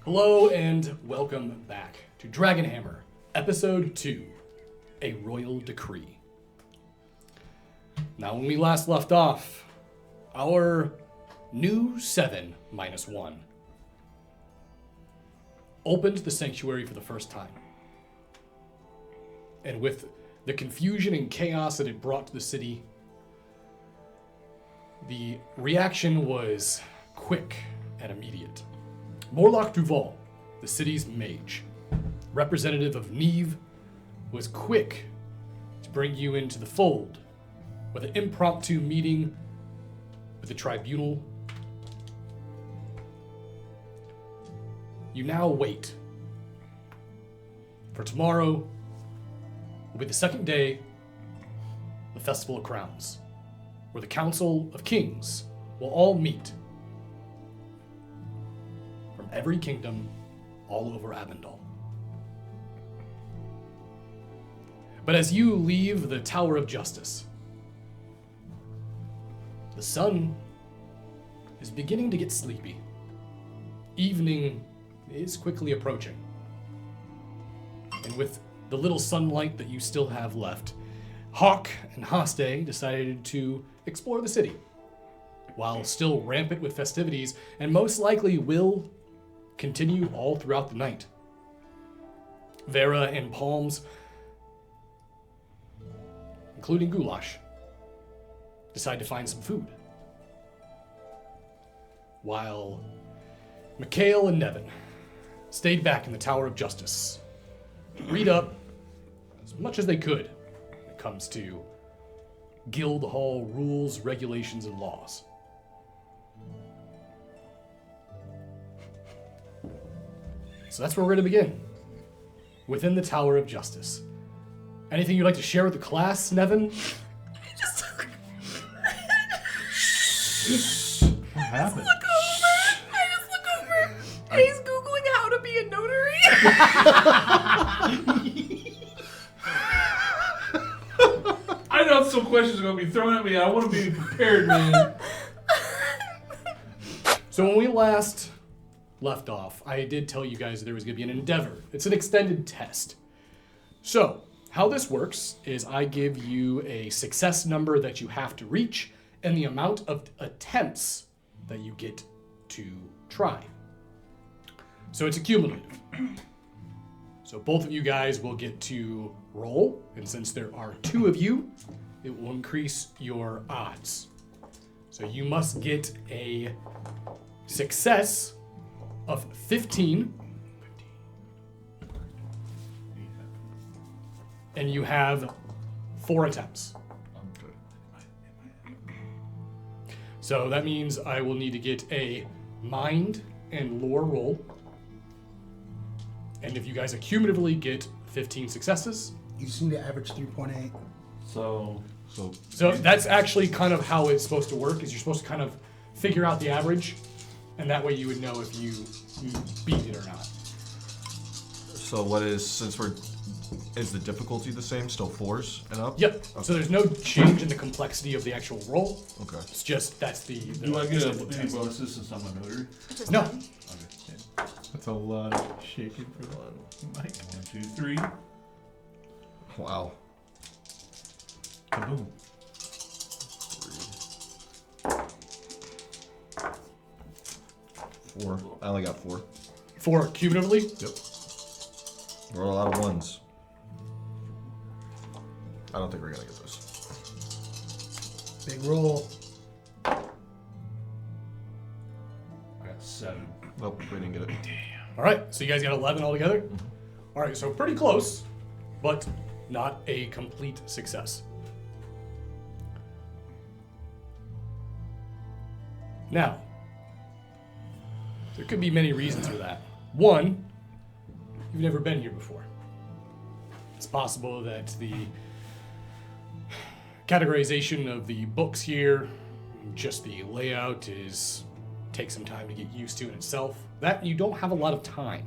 Hello and welcome back to Dragonhammer, Episode 2, A Royal Decree. Now, when we last left off, our new 7-1 opened the sanctuary for the first time. And with the confusion and chaos that it brought to the city, the reaction was quick and immediate. Morlock Duval, the city's mage, representative of Neve, was quick to bring you into the fold with an impromptu meeting with the tribunal. You now wait. For tomorrow will be the second day of the Festival of Crowns, where the Council of Kings will all meet from every kingdom all over Avondale. But as you leave the Tower of Justice, the sun is beginning to get sleepy. Evening is quickly approaching. And with the little sunlight that you still have left, Hawk and Haste decided to explore the city, while still rampant with festivities, and most likely will continue all throughout the night. Vera and Palms, including Goulash, decide to find some food, while Mikhail and Nevin stayed back in the Tower of Justice to read up as much as they could when it comes to guild hall rules, regulations, and laws. So that's where we're going to begin, within the Tower of Justice. Anything you'd like to share with the class, Nevin? What happened? I just look over. And he's Googling how to be a notary. I know some questions are going to be thrown at me. I want to be prepared, man. So when we last left off, I did tell you guys there was going to be an endeavor. It's an extended test. So how this works is I give you a success number that you have to reach and the amount of attempts that you get to try. So it's a cumulative. So both of you guys will get to roll, and since there are two of you, it will increase your odds. So you must get a success of 15, and you have 4 attempts. So that means I will need to get a mind and lore roll. And if you guys accumulatively get 15 successes. You just need to average 3.8. So That's actually kind of how it's supposed to work, is you're supposed to kind of figure out the average, and that way you would know if you beat it or not. So what is the difficulty the same? Still 4s and up? Yep. Okay. So there's no change in the complexity of the actual roll. Okay. It's just that's the do I get simple any test. bonuses since I'm a notary? No. Okay. That's a lot of shaking for Mike. 1, 2, 3. Wow. Kaboom. 4. I only got 4. 4 cumulatively? Yep. Roll a lot of 1s. I don't think we're gonna get this. Big roll. I got 7. Nope, we didn't get it. All right, so you guys got 11 altogether? All right, so pretty close, but not a complete success. Now, there could be many reasons for that. One, you've never been here before. It's possible that the categorization of the books here, just the layout, takes some time to get used to in itself. That you don't have a lot of time.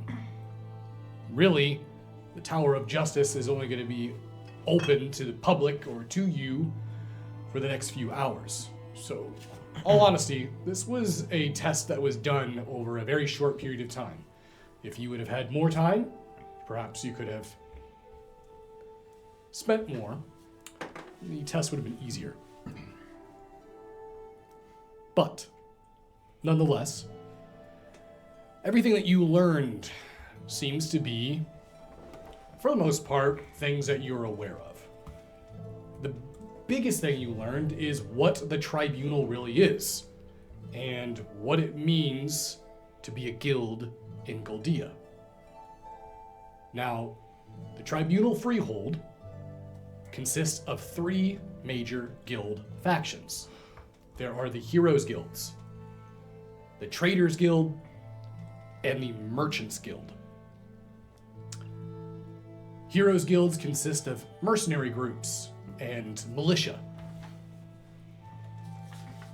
Really, the Tower of Justice is only going to be open to the public or to you for the next few hours. So, all honesty, this was a test that was done over a very short period of time. If you would have had more time, perhaps you could have spent more. The test would have been easier. But, nonetheless, everything that you learned seems to be, for the most part, things that you're aware of. The biggest thing you learned is what the tribunal really is, and what it means to be a guild in Goldia. Now, the tribunal freehold consists of 3 major guild factions. There are the Heroes Guilds, the Traders Guild, and the Merchants Guild. Heroes Guilds consist of mercenary groups and militia.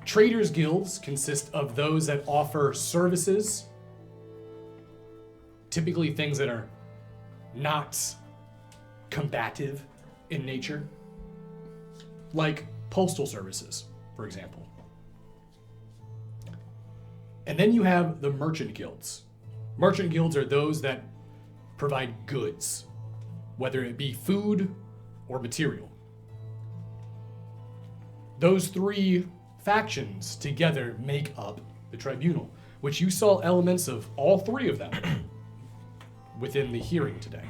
Traders Guilds consist of those that offer services, typically things that are not combative in nature, like postal services, for example. And then you have the merchant guilds. Merchant guilds are those that provide goods, whether it be food or material. Those 3 factions together make up the tribunal, which you saw elements of all 3 of them within the hearing today.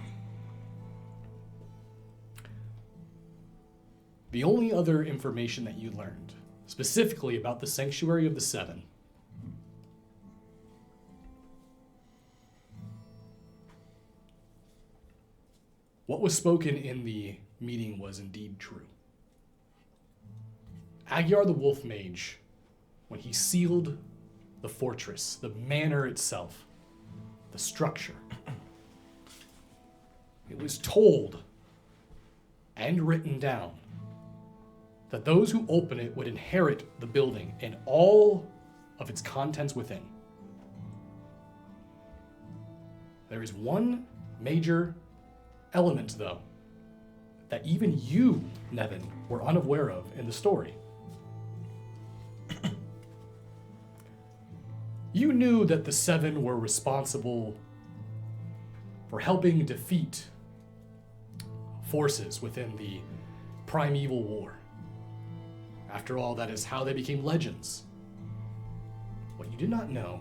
The only other information that you learned, specifically about the Sanctuary of the Seven, what was spoken in the meeting was indeed true. Agyar the Wolf Mage, when he sealed the fortress, the manor itself, the structure, it was told and written down that those who open it would inherit the building and all of its contents within. There is one major element, though, that even you, Nevin, were unaware of in the story. You knew that the 7 were responsible for helping defeat forces within the primeval war. After all, that is how they became legends. What you did not know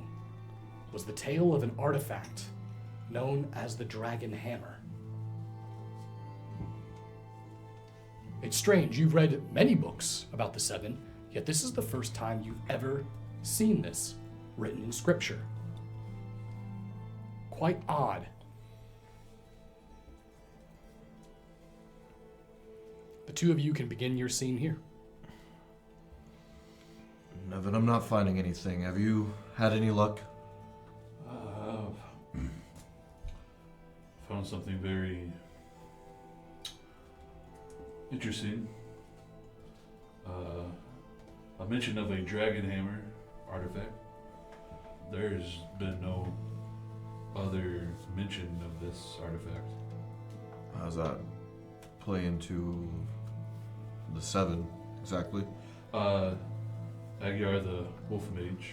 was the tale of an artifact known as the Dragon Hammer. It's strange, you've read many books about the 7, yet this is the first time you've ever seen this written in scripture. Quite odd. The 2 of you can begin your scene here. Nevin, I'm not finding anything. Have you had any luck? Found something very interesting. A mention of a dragon hammer artifact. There's been no other mention of this artifact. How does that play into the 7 exactly? Agyar the Wolf Mage.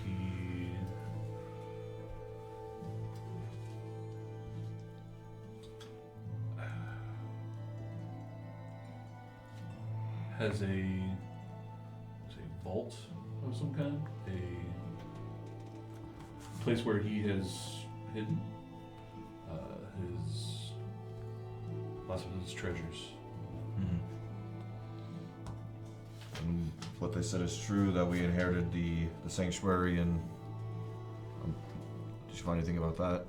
He has a vault of some kind, a place where he has hidden lots of his treasures. And what they said is true, that we inherited the sanctuary, and did you find anything about that?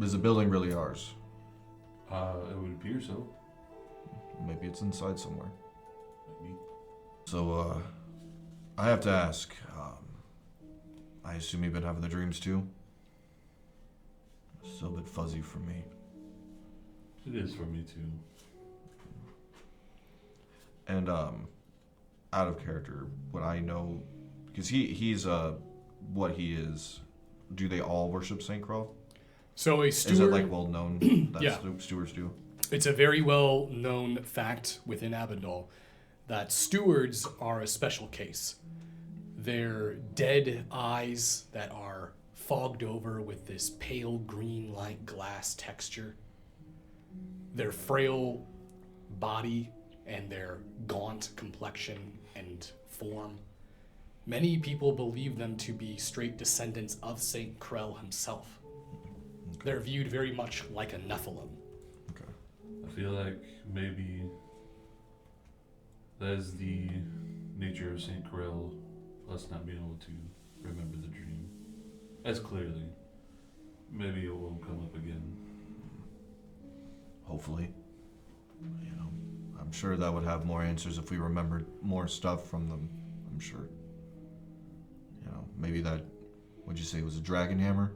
Is the building really ours? It would appear so. Maybe it's inside somewhere. Maybe. So, I have to ask, I assume you've been having the dreams too? Still a bit fuzzy for me. It is for me too. And, out of character, what I know, because he's what he is, do they all worship St. Croix? So a steward... Is it like well known that Yeah. stewards do? It's a very well-known fact within Abendal that stewards are a special case. Their dead eyes that are fogged over with this pale green like glass texture, their frail body and their gaunt complexion and form. Many people believe them to be straight descendants of Saint Krell himself. They're viewed very much like a Nephilim. Okay. I feel like maybe that is the nature of Saint Corel, us not being able to remember the dream as clearly. Maybe it will come up again. Hopefully. You know, I'm sure that would have more answers if we remembered more stuff from them. I'm sure. You know, maybe that, what'd you say, was a dragon hammer?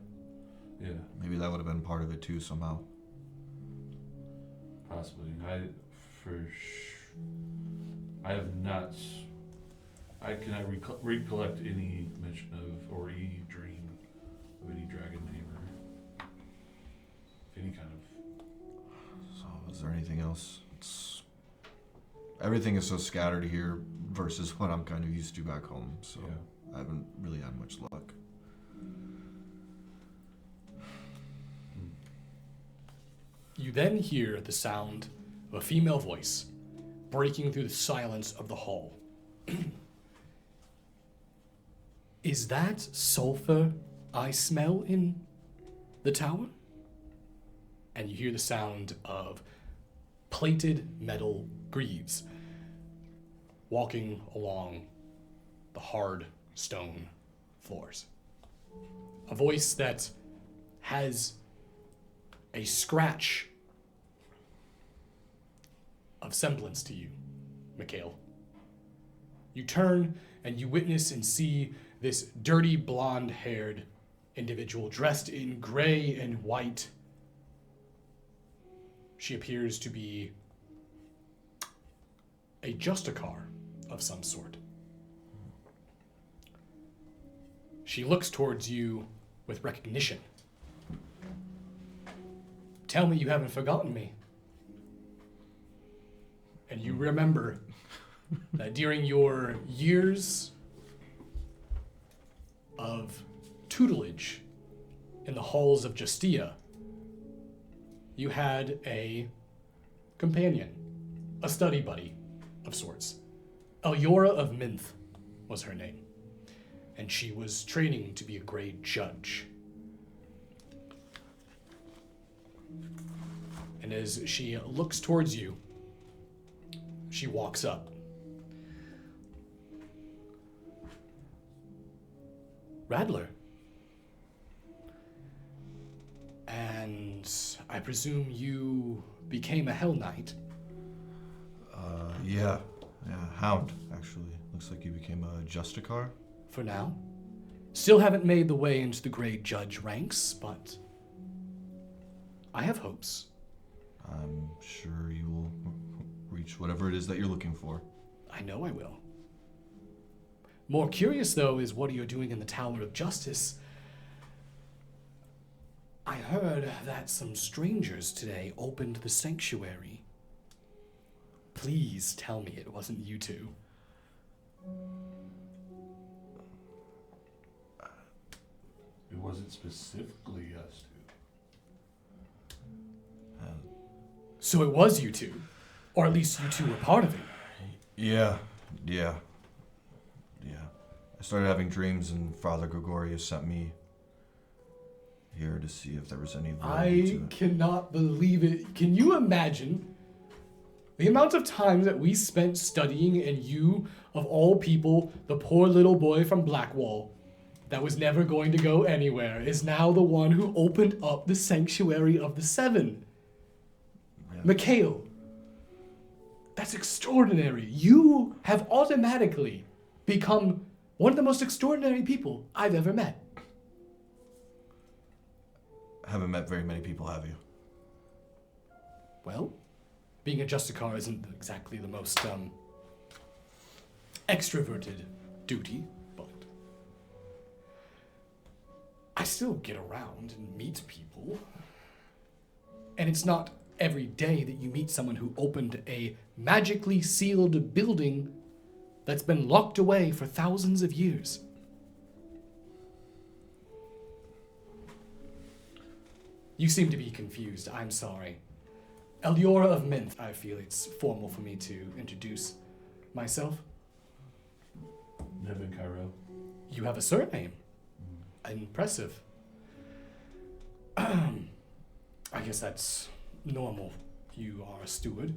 Yeah, Maybe that would have been part of it too somehow. possibly. I have not. I cannot recollect any mention of or any dream of any dragon hammer. Any kind of. So, is there anything else? Everything is so scattered here versus what I'm kind of used to back home. So, Yeah. I haven't really had much luck. You then hear the sound of a female voice breaking through the silence of the hall. Is that sulfur I smell in the tower? And you hear the sound of plated metal greaves walking along the hard stone floors. A voice that has a scratch of semblance to you, Mikhail. You turn and you witness and see this dirty blonde-haired individual dressed in gray and white. She appears to be a Justicar of some sort. She looks towards you with recognition. Tell me you haven't forgotten me. And you remember that during your years of tutelage in the halls of Justia, you had a companion, a study buddy of sorts. Eliora of Minth was her name, and she was training to be a great judge. And as she looks towards you, she walks up. Radler. And I presume you became a Hell Knight. Yeah, Hound, actually. Looks like you became a Justicar. For now. Still haven't made the way into the Great Judge ranks, but I have hopes. I'm sure you will reach whatever it is that you're looking for. I know I will. More curious, though, is what you're doing in the Tower of Justice. I heard that some strangers today opened the sanctuary. Please tell me it wasn't you two. It wasn't specifically us two. So it was you two. Or at least you two were part of it. Yeah. I started having dreams, and Father Gregorius sent me here to see if there was any validity to I it. cannot believe it. Can you imagine the amount of time that we spent studying, and you, of all people, the poor little boy from Blackwall, that was never going to go anywhere, is now the one who opened up the Sanctuary of the Seven. Yeah. Mikhail, that's extraordinary. You have automatically become one of the most extraordinary people I've ever met. Haven't met very many people, have you? Well, being a Justicar isn't exactly the most extroverted duty, but I still get around and meet people. And it's not every day that you meet someone who opened a magically sealed building that's been locked away for thousands of years. You seem to be confused. I'm sorry. Eliora of Minth, I feel it's formal for me to introduce myself. Nevin Cairo. You have a surname. Impressive. I guess that's normal. You are a steward.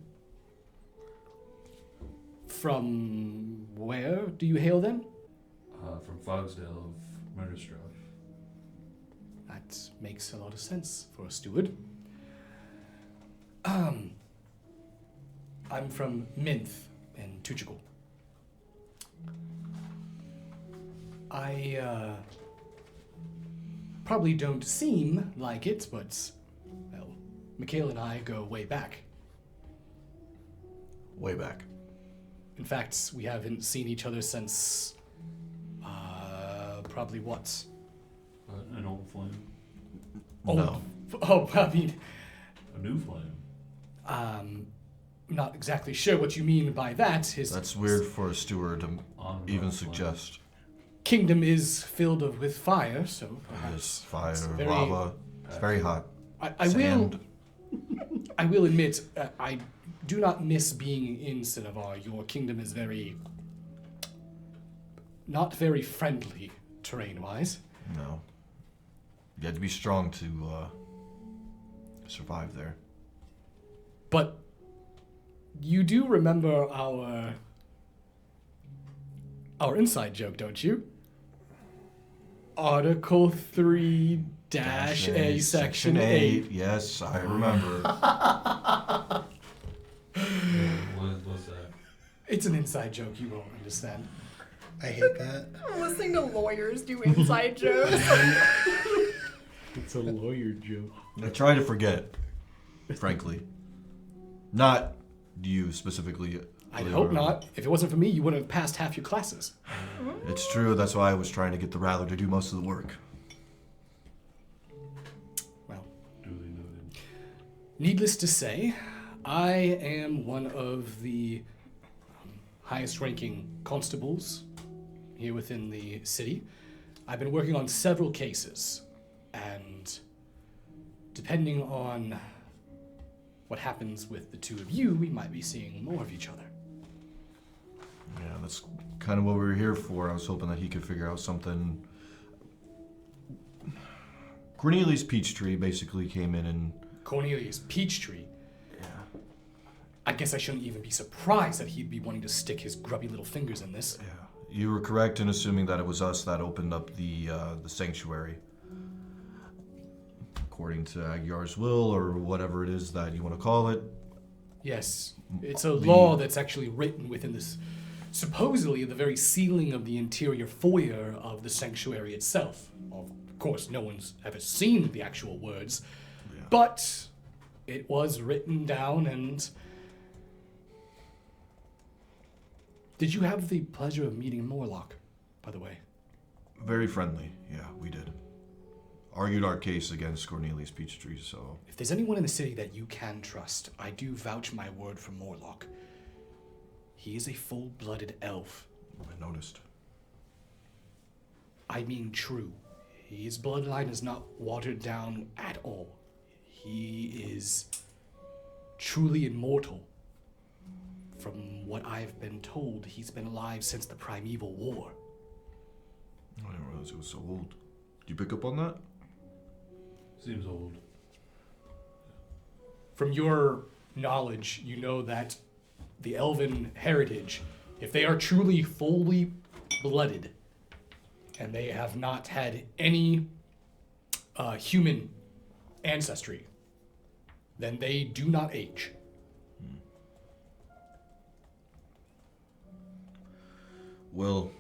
From where do you hail then? From Fogsdale of Murderstraw. That makes a lot of sense for a steward. I'm from Minth in Cubicle. I probably don't seem like it, but, well, Mikhail and I go way back. Way back. In fact, we haven't seen each other since, probably what? An old flame. No. Oh, I mean, A new flame. not exactly sure what you mean by that. His That's weird for a steward to On even flame. suggest. kingdom is filled with fire, so perhaps There's fire, it's very- lava. It's very hot. I will admit, I do not miss being in Cinnabar. Your kingdom is not very friendly terrain-wise. No. You had to be strong to survive there. But you do remember our inside joke, don't you? Article 3-A, Section 8. Yes, I remember. What's that? It's an inside joke you won't understand. I hate that. I'm listening to lawyers do inside jokes. It's a lawyer joke. I try to forget, frankly. Not you specifically. I'd hope not. If it wasn't for me, you wouldn't have passed half your classes. It's true, that's why I was trying to get the Rattler to do most of the work. Well, Duly noted. needless to say, I am one of the highest-ranking constables here within the city. I've been working on several cases, and depending on what happens with the two of you, we might be seeing more of each other. Yeah, that's kind of what we were here for. I was hoping that he could figure out something. Cornelius Peachtree basically came in and... Cornelius Peachtree. Yeah. I guess I shouldn't even be surprised that he'd be wanting to stick his grubby little fingers in this. Yeah. You were correct in assuming that it was us that opened up the sanctuary. According to Aguiar's will, or whatever it is that you want to call it. Yes, it's a law that's actually written within this, supposedly the very ceiling of the interior foyer of the sanctuary itself. Of course, no one's ever seen the actual words, Yeah. but it was written down. And did you have the pleasure of meeting Morlock, by the way? Very friendly. Yeah, we did. Argued our case against Cornelius Peachtree, so... If there's anyone in the city that you can trust, I do vouch my word for Morlock. He is a full-blooded elf. I noticed. I mean true. His bloodline is not watered down at all. He is truly immortal. From what I've been told, he's been alive since the Primeval War. I didn't realize it was so old. Did you pick up on that? Seems old. From your knowledge, you know that the elven heritage, if they are truly fully blooded, and they have not had any human ancestry, then they do not age. Well,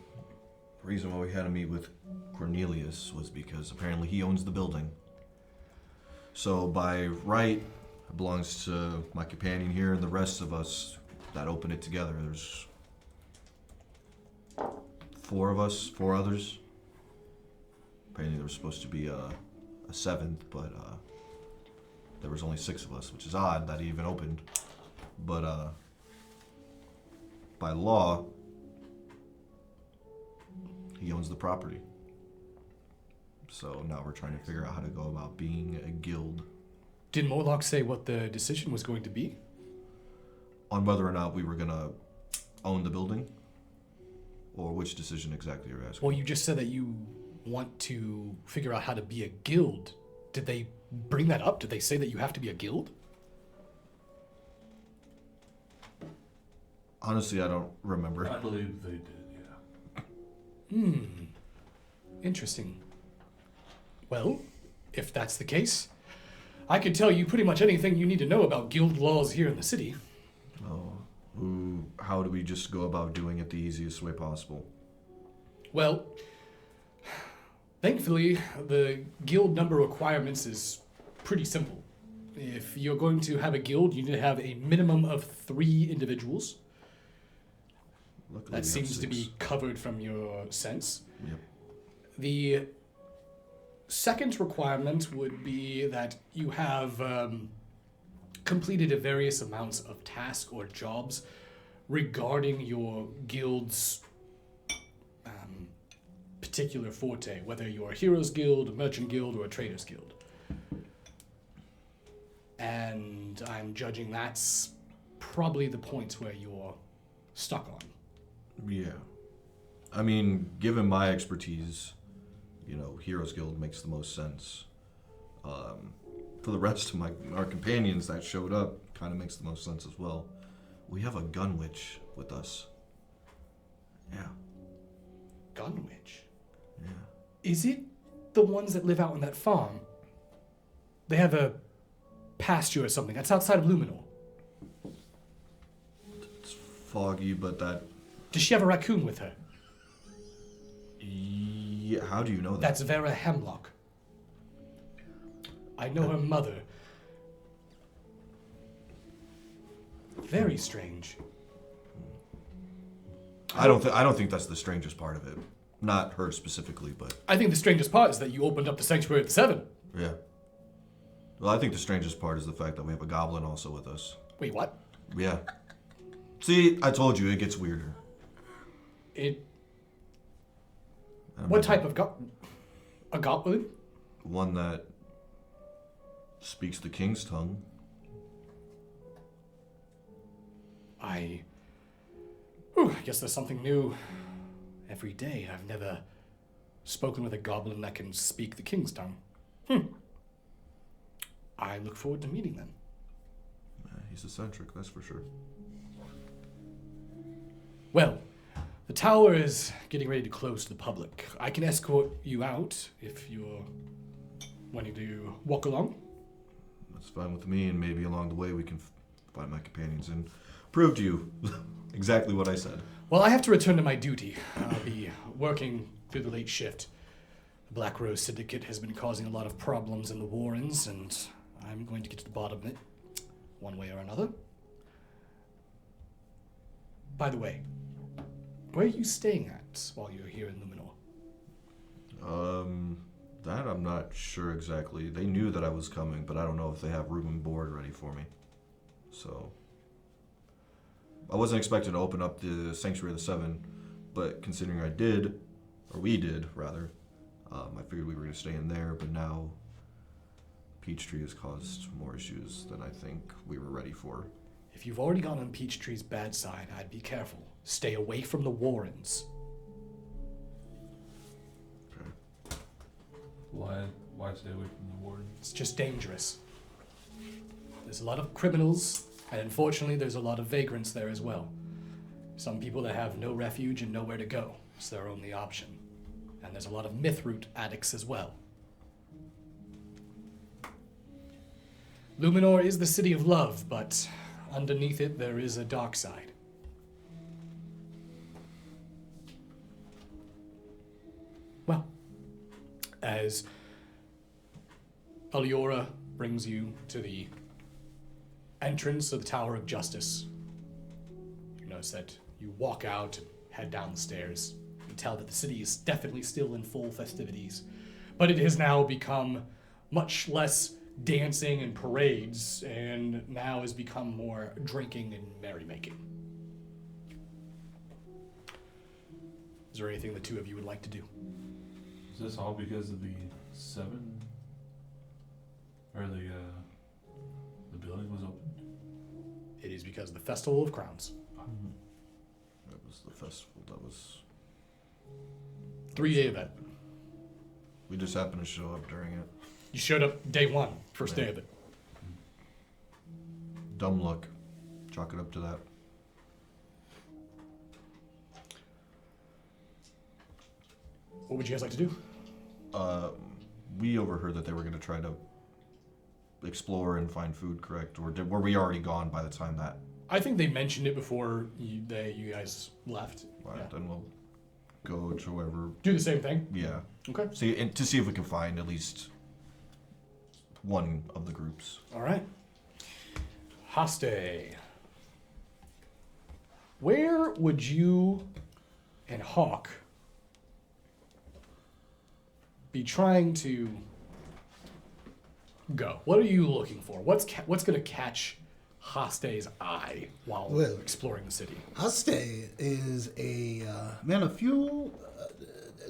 the reason why we had to meet with Cornelius was because apparently he owns the building. So by right, it belongs to my companion here and the rest of us that opened it together. There's 4 of us, 4 others. Apparently there was supposed to be a 7th, but there was only 6 of us, which is odd that he even opened. But by law, he owns the property. So now we're trying to figure out how to go about being a guild. Did Morlock say what the decision was going to be? On whether or not we were going to own the building? Or which decision exactly you're asking? Well, you just said that you want to figure out how to be a guild. Did they bring that up? Did they say that you have to be a guild? Honestly, I don't remember. I believe they did, yeah. Interesting. Well, if that's the case, I could tell you pretty much anything you need to know about guild laws here in the city. Oh, how do we just go about doing it the easiest way possible? Well, thankfully, the guild number requirements is pretty simple. If you're going to have a guild, you need to have a minimum of 3 individuals. Luckily, That we have seems to 6. be covered from your sense. Yep. The second requirement would be that you have completed a various amounts of tasks or jobs regarding your guild's particular forte, whether you're a hero's guild, a merchant guild, or a trader's guild. And I'm judging that's probably the point where you're stuck on. Yeah. I mean, given my expertise, Heroes Guild makes the most sense. For the rest of our companions that showed up, kind of makes the most sense as well. We have a gun witch with us. Yeah. Gun witch? Yeah. Is it the ones that live out on that farm? They have a pasture or something. That's outside of Luminor. It's foggy, but that... Does she have a raccoon with her? Yeah, how do you know that? That's Vera Hemlock. I know her mother. Very strange. I don't think that's the strangest part of it. Not her specifically, but... I think the strangest part is that you opened up the Sanctuary of the Seven. Yeah. Well, I think the strangest part is the fact that we have a goblin also with us. Wait, what? Yeah. See, I told you, it gets weirder. What type of a goblin? One that speaks the king's tongue. I guess there's something new every day. I've never spoken with a goblin that can speak the king's tongue. I look forward to meeting them. He's eccentric, that's for sure. Well, the tower is getting ready to close to the public. I can escort you out if you're wanting to walk along. That's fine with me, and maybe along the way we can find my companions and prove to you exactly what I said. Well, I have to return to my duty. I'll be working through the late shift. The Black Rose Syndicate has been causing a lot of problems in the Warrens, and I'm going to get to the bottom of it, one way or another. By the way, where are you staying at while you're here in Luminor? That I'm not sure exactly. They knew that I was coming, but I don't know if they have room and board ready for me. So, I wasn't expecting to open up the Sanctuary of the Seven, but considering we did, rather, I figured we were going to stay in there, but now Peachtree has caused more issues than I think we were ready for. If you've already gone on Peachtree's bad side, I'd be careful. Stay away from the Warrens. Okay. Why stay away from the warden? It's just dangerous. There's a lot of criminals, and unfortunately there's a lot of vagrants there as well. Some people that have no refuge and nowhere to go. It's their only option. And there's a lot of mythroot addicts as well. Luminor is the city of love, but underneath it there is a dark side. Well, as Aliora brings you to the entrance of the Tower of Justice, you notice that you walk out and head down the stairs. You tell that the city is definitely still in full festivities, but it has now become much less dancing and parades, and now has become more drinking and merrymaking. Is there anything the two of you would like to do? Is this all because of the 7? Or the building was open? It is because of the Festival of Crowns. That was the festival. That was. 3-day event. We just happened to show up during it. You showed up day 1, first day of it. Dumb luck. Chalk it up to that. What would you guys like to do? We overheard that they were going to try to explore and find food, correct? Or were we already gone by the time that? I think they mentioned it before you guys left. Right, Yeah. then we'll go to wherever. Do the same thing? Yeah. Okay. See, and to see if we can find at least one of the groups. All right. Haste. Where would you and Hawk be trying to go? What are you looking for? What's going to catch Haste's eye while Well- exploring the city? Haste is a man of few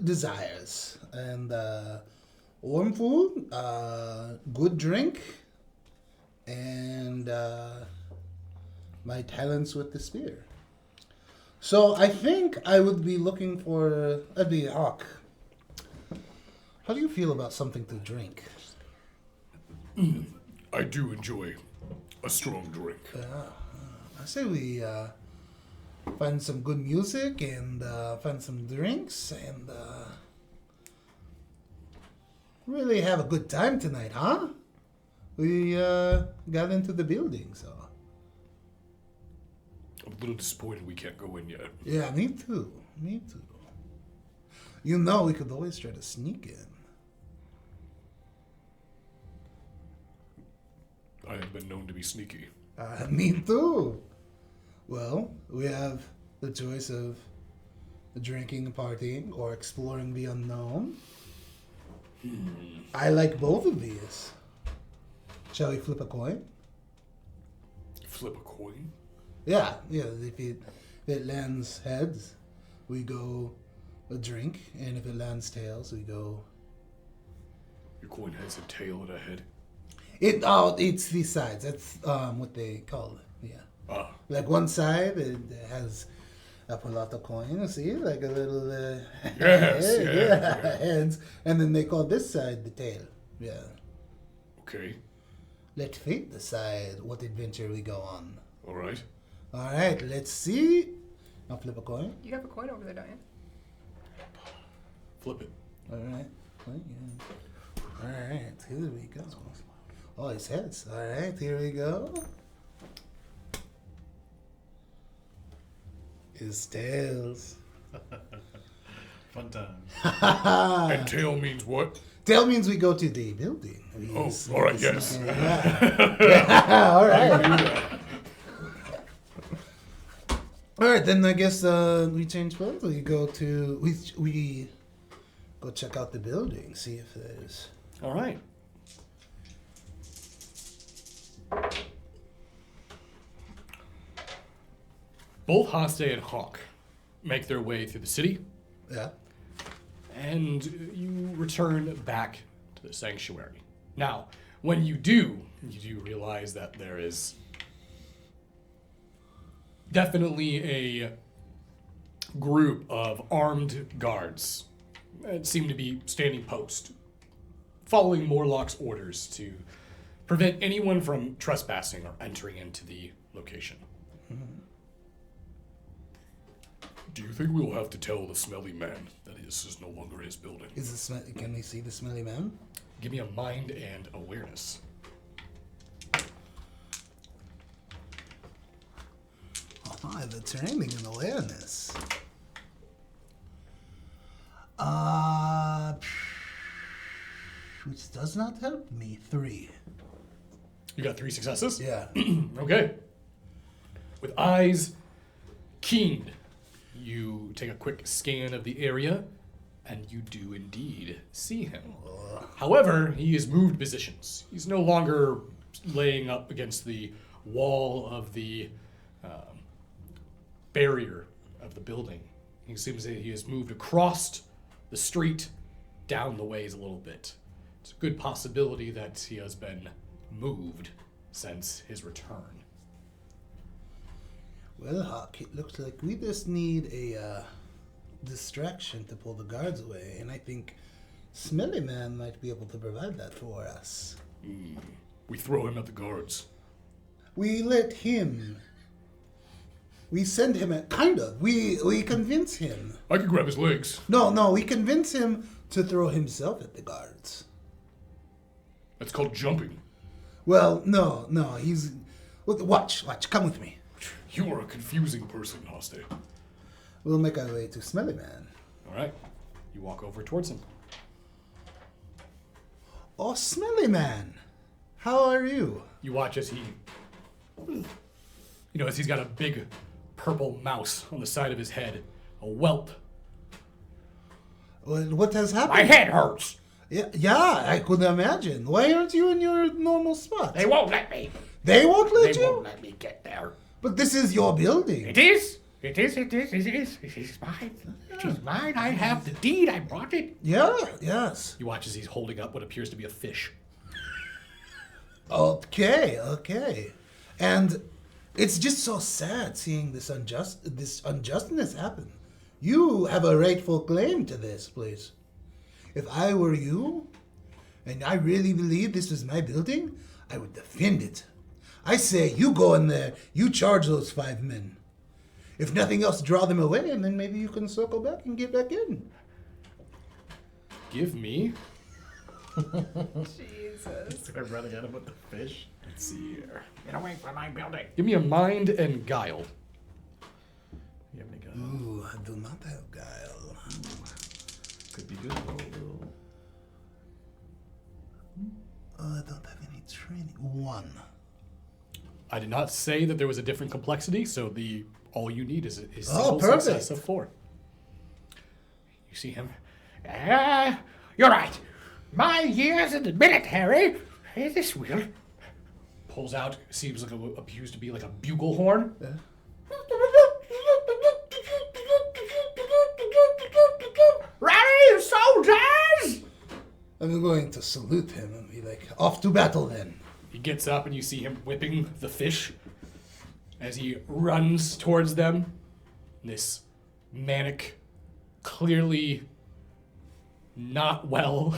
desires, and warm food, good drink, and my talents with the spear. So I think I would be looking for a hawk. How do you feel about something to drink? I do enjoy a strong drink. I say we find some good music and find some drinks and really have a good time tonight, huh? We got into the building, so. I'm a little disappointed we can't go in yet. Yeah, me too. Me too. You know, we could always try to sneak in. I have been known to be sneaky. Me too. Well, we have the choice of drinking and partying or exploring the unknown. I like both of these. Shall we flip a coin? Flip a coin? Yeah. If it lands heads, we go a drink, and if it lands tails, we go. Your coin has a tail and a head. It's the sides. That's what they call it. Yeah. Ah. Like one side, it has a pull out the coin. See, like a little. Yes, yeah, heads, and then they call this side the tail. Yeah. Okay. Let fate decide what adventure we go on. All right. All right, let's see. I'll flip a coin. You have a coin over there, don't you? Flip it. All right. Yeah. All right, here we go. Oh, it's heads. All right, here we go. It's tails. Fun time. And tail means what? Tail means we go to the building. Oh, all right, yes. Yeah. All right. All right, then I guess we change clothes. We go to we go check out the building, see if there's. All right. Both Haste and Hawk make their way through the city, Yeah. and you return back to the sanctuary. Now, when you do realize that there is definitely a group of armed guards that seem to be standing post, following Morlock's orders to prevent anyone from trespassing or entering into the location. Do you think we'll have to tell the smelly man that this is no longer his building? Can we see the smelly man? Give me a mind and awareness. Oh, I have a training in awareness. Which does not help me. 3. You got 3 successes? Yeah. Okay. With eyes keened, you take a quick scan of the area and you do indeed see him. However, he has moved positions. He's no longer laying up against the wall of the barrier of the building. He seems that he has moved across the street, down the ways a little bit. It's a good possibility that he has been moved since his return. Well, Hawk, it looks like we just need a distraction to pull the guards away, and I think Smelly Man might be able to provide that for us. We throw him at the guards. We let him. We send him at we convince him. I could grab his legs. No, we convince him to throw himself at the guards. That's called jumping. Well, no, he's. Watch, come with me. You are a confusing person, Hoste. We'll make our way to Smelly Man. All right. You walk over towards him. Oh, Smelly Man, how are you? You watch as he, as he's got a big purple mouse on the side of his head, a whelp. Well, what has happened? My head hurts. Yeah, I could imagine. Why aren't you in your normal spot? They won't let me. They won't let They you? won't let me get there. But this is your building. It is. It is mine. It is mine. I have the deed. I brought it. Yeah, yes. You watch as he's holding up what appears to be a fish. Okay. And it's just so sad seeing this unjustness happen. You have a rightful claim to this place. If I were you, and I really believe this was my building, I would defend it. I say, you go in there, you charge those 5 men. If nothing else, draw them away, and then maybe you can circle back and get back in. Give me. Jesus. I'm running at him with the fish. Let's see here. Get away from my building. Give me a mind and guile. You have any guns? Ooh, I do not have guile. Could be good. I don't have any training. 1. I did not say that there was a different complexity, so all you need is a Oh, single perfect. success of 4. You see him. You're right. My years in the military. This will. Pulls out. Seems like appears to be like a bugle horn. Ready, soldiers! I'm going to salute him and be like, off to battle then. He gets up and you see him whipping the fish as he runs towards them. This manic, clearly not well.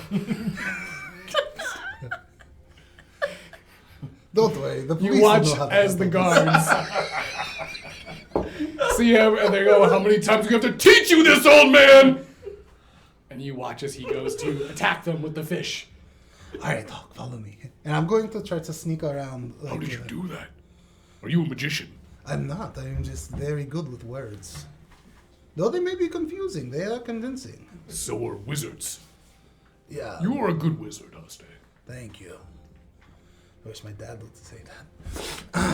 Don't worry, the police You watch will know how to as the handle this. guards see him and they go, how many times do we have to teach you this, old man? And you watch as he goes to attack them with the fish. All right, Hawk, follow me. And I'm going to try to sneak around. How did you do that? Are you a magician? I'm not. I'm just very good with words. Though they may be confusing, they are convincing. So are wizards. Yeah. You are a good wizard, Hoste. Thank you. I wish my dad would say that.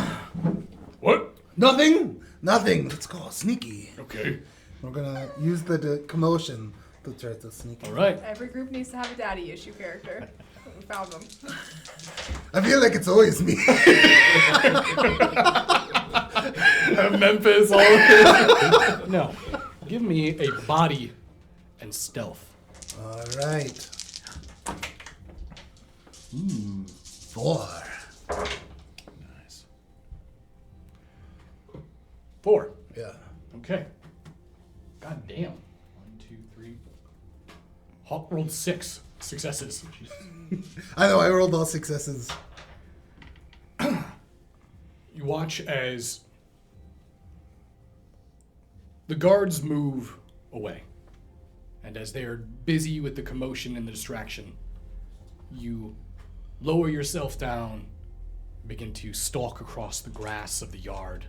What? Nothing. Let's go. Sneaky. Okay. We're going to use the commotion to try to sneak All in. right. Every group needs to have a daddy issue character. We found them. I feel like it's always me. Memphis, all of it. No. Give me a body and stealth. All right. 4. Nice. 4. Yeah. Okay. God damn. 1, 2, 3. Hawk rolled 6 successes. I know, I rolled all successes. You watch as the guards move away. And as they are busy with the commotion and the distraction, you lower yourself down, begin to stalk across the grass of the yard,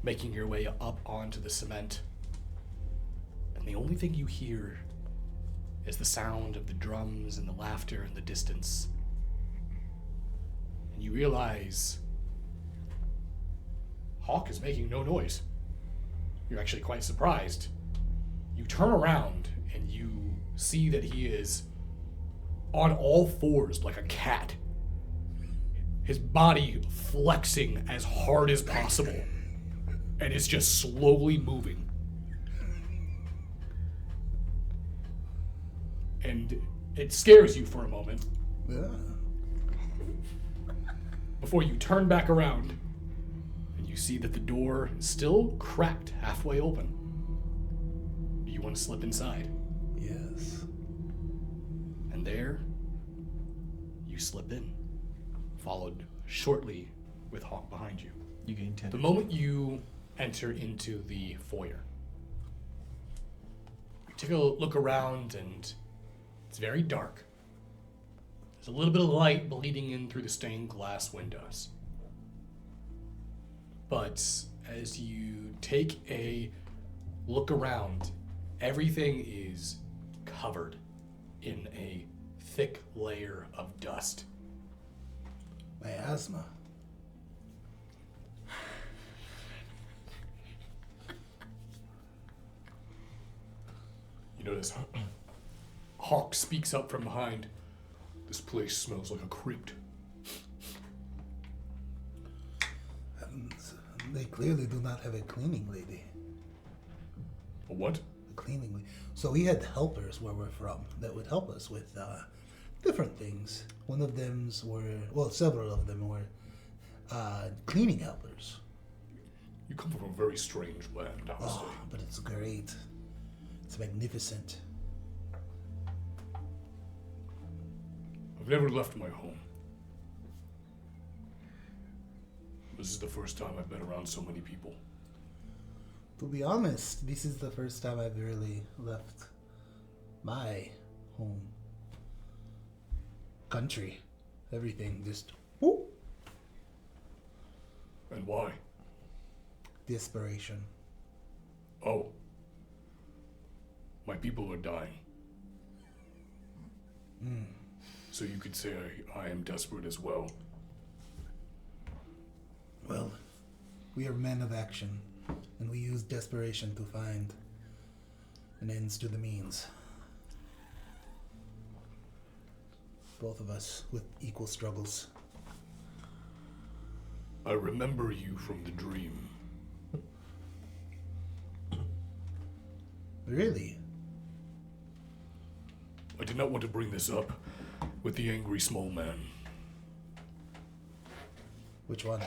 making your way up onto the cement. And the only thing you hear is the sound of the drums and the laughter in the distance. And you realize Hawk is making no noise. You're actually quite surprised. You turn around and you see that he is on all fours like a cat. His body flexing as hard as possible, and is just slowly moving. And it scares you for a moment Yeah. before you turn back around and you see that the door is still cracked halfway open. Do you want to slip inside? Yes. And there, you slip in, followed shortly with Hawk behind you. You gain 10. The moment you enter into the foyer, you take a look around and it's very dark. There's a little bit of light bleeding in through the stained glass windows. But as you take a look around, everything is covered in a thick layer of dust. My asthma. You notice Hawk speaks up from behind. This place smells like a crypt. They clearly do not have a cleaning lady. A what? A cleaning lady. So we had helpers where we're from that would help us with different things. One of them several of them were cleaning helpers. You come from a very strange land, I would say. Oh, but it's great. It's magnificent. I've never left my home. This is the first time I've been around so many people. To be honest, this is the first time I've really left my home. Country. Everything just whoop. And why? Desperation. Oh. My people are dying. So you could say I am desperate as well. Well, we are men of action, and we use desperation to find an ends to the means. Both of us with equal struggles. I remember you from the dream. Really? I did not want to bring this up with the angry small man. Which one?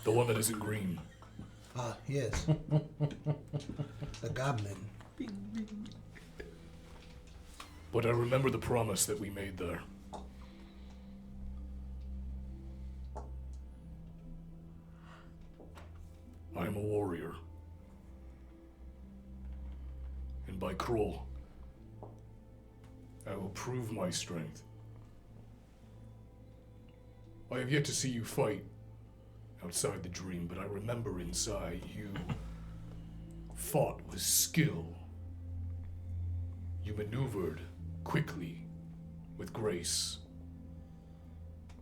The one that isn't green. Ah, yes. The goblin. But I remember the promise that we made there. I am a warrior. And by Kroll, I will prove my strength. I have yet to see you fight outside the dream, but I remember inside you fought with skill. You maneuvered quickly, with grace,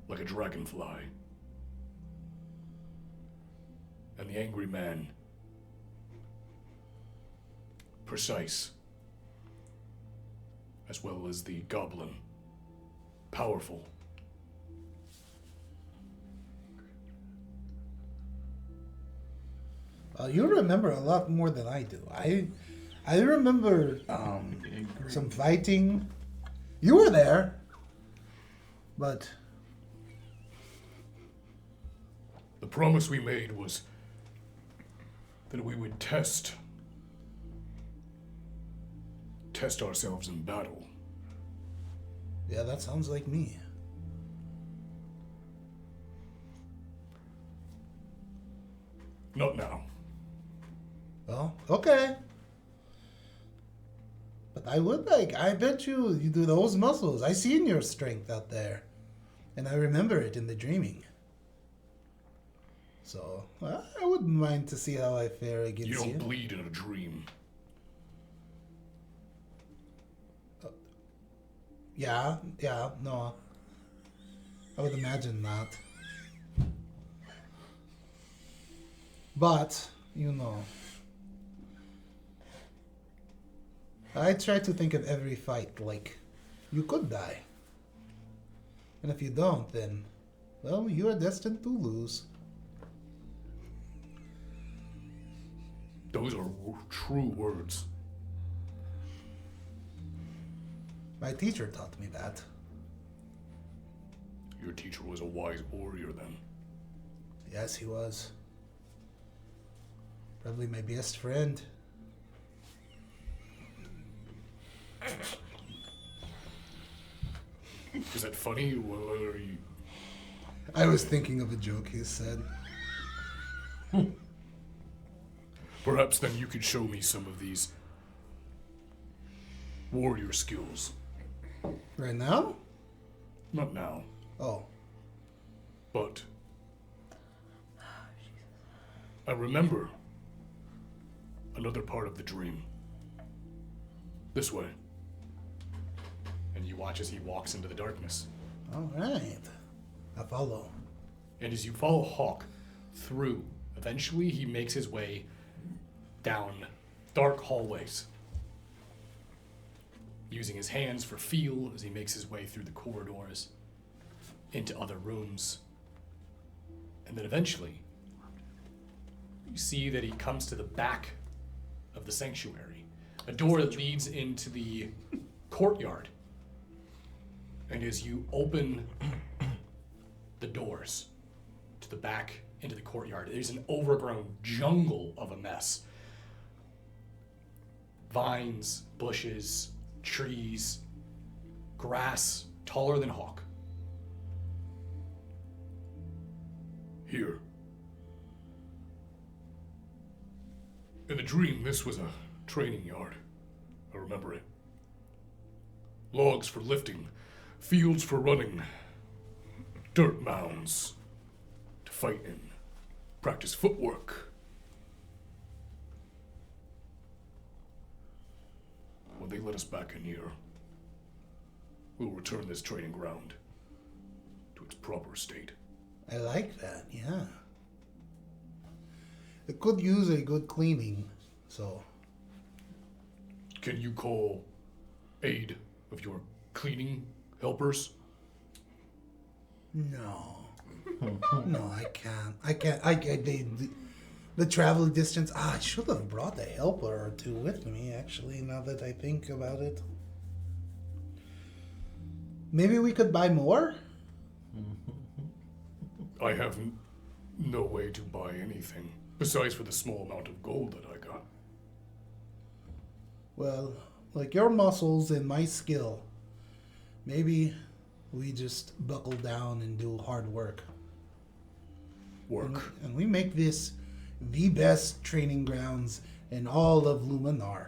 like a dragonfly. And the angry man, precise, as well as the goblin, powerful. You remember a lot more than I do. I remember some fighting. You were there, but The promise we made was that we would test ourselves in battle. yeah, that sounds like me. Not now. Well, okay. But I bet you do those muscles. I seen your strength out there. And I remember it in the dreaming. So, I wouldn't mind to see how I fare against You you. don't bleed in a dream. Yeah, no. I would imagine not. But, I try to think of every fight like you could die. And if you don't, then, well, you are destined to lose. Those are true words. My teacher taught me that. Your teacher was a wise warrior then. Yes, he was. Probably my best friend. Is that funny? What are you? I was thinking of a joke he said. Perhaps then you could show me some of these warrior skills. Right now? Not now, Oh. but I remember another part of the dream. This way. And you watch as he walks into the darkness. All right. I follow. And as you follow Hawk through, eventually he makes his way down dark hallways, using his hands for feel as he makes his way through the corridors into other rooms. And then eventually, you see that he comes to the back of the sanctuary, a door that leads into the courtyard. And as you open the doors to the back into the courtyard, there's an overgrown jungle of a mess. Vines, bushes, trees, grass taller than Hawk. Here. In the dream, this was a training yard. I remember it. Logs for lifting, fields for running, dirt mounds to fight in, practice footwork. When they let us back in here, we'll return this training ground to its proper state. I like that, yeah. It could use a good cleaning, so. Can you call aid of your cleaning helpers? No. No, I can't. The travel distance. I should have brought a helper or two with me, actually, now that I think about it. Maybe we could buy more? I have no way to buy anything, besides for the small amount of gold that I got. Well, like your muscles and my skill, maybe we just buckle down and do hard work. Work. And we make this the best training grounds in all of Luminar.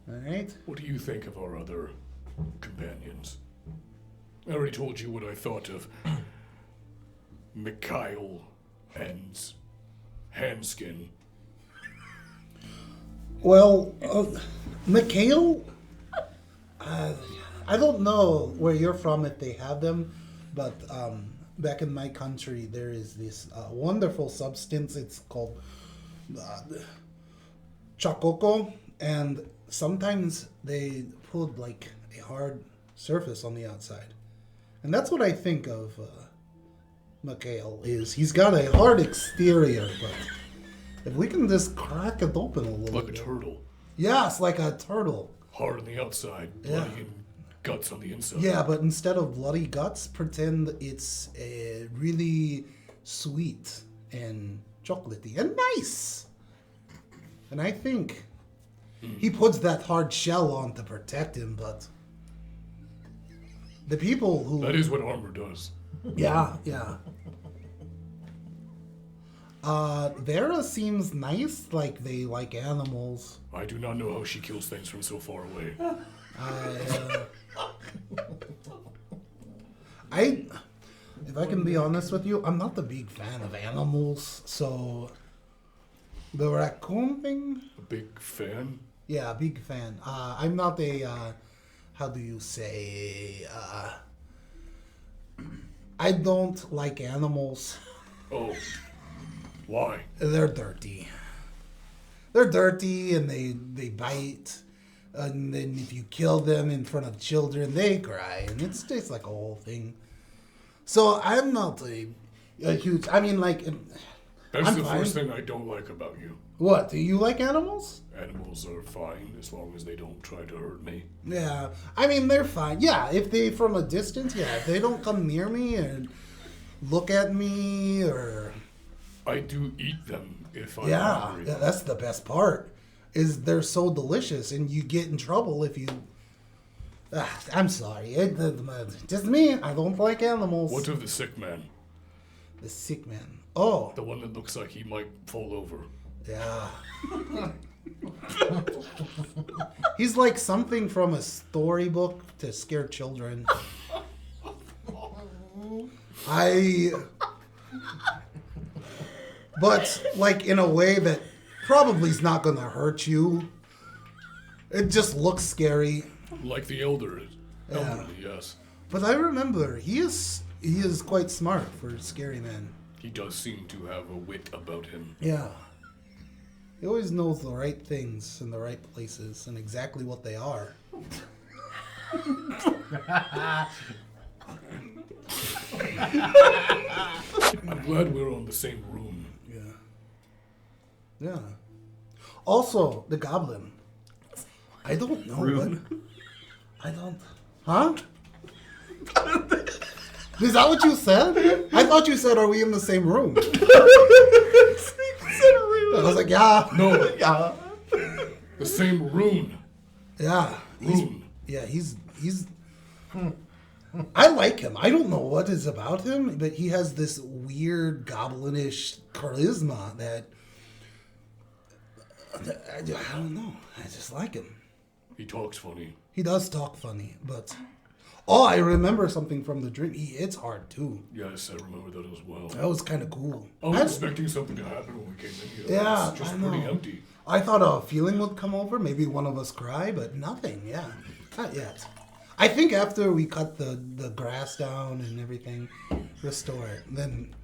Alright? What do you think of our other companions? I already told you what I thought of Mikhail and Handskin. Well, Mikhail, I don't know where you're from if they have them, but back in my country there is this wonderful substance. It's called Chococo, and sometimes they put like a hard surface on the outside. And that's what I think of Mikhail is. He's got a hard exterior, but if we can just crack it open a little Like a bit. turtle. Yes, like a turtle. Hard on the outside, Yeah. bloody and guts on the inside. Yeah, but instead of bloody guts, pretend it's really sweet and chocolatey and nice. And I think he puts that hard shell on to protect him, but the people who... That is what armor does. Yeah, yeah. Vera seems nice, like they like animals. I do not know how she kills things from so far away. If I can be honest with you, I'm not a big fan of animals, so the raccoon thing, A big fan? yeah, big fan. I'm not a, how do you say, I don't like animals. Oh. Why? They're dirty. they're dirty and they bite. And then if you kill them in front of children, they cry. And it's just like a whole thing. So I'm not a huge... I mean, like... That's I'm the fine. first thing I don't like about you. What? Do you like animals? Animals are fine as long as they don't try to hurt me. Yeah. I mean, they're fine. Yeah, if they from a distance, yeah. If they don't come near me and look at me or... I do eat them if I'm Yeah, hungry. yeah, that's the best part. Is they're so delicious, and you get in trouble if you... I'm sorry. Just me. I don't like animals. What of the sick man? The sick man. Oh, The one that looks like he might fall over. yeah. He's like something from a storybook to scare children. But like in a way that probably is not gonna hurt you. It just looks scary. Like the elderly, yes. But I remember he is quite smart for a scary man. He does seem to have a wit about him. Yeah. He always knows the right things in the right places and exactly what they are. I'm glad we're on the same room. Yeah. Yeah. Also, the goblin. I don't know what. I don't. Huh? Is that what you said? I thought you said, "Are we in the same room?" I was like, "Yeah, No, yeah, the same rune. yeah." Rune. He's. I like him. I don't know what is about him, but he has this weird goblinish charisma that I don't know. I just like him. He talks funny. He does talk funny, but I remember something from the dream. He hits hard too. Yes, I remember that as well. That was kind of cool. I was expecting something to happen when we came in here. Yeah, It's just I pretty know. empty. I thought a feeling would come over, maybe one of us cry, but nothing. Yeah, not yet. I think after we cut the grass down and everything, restore it, then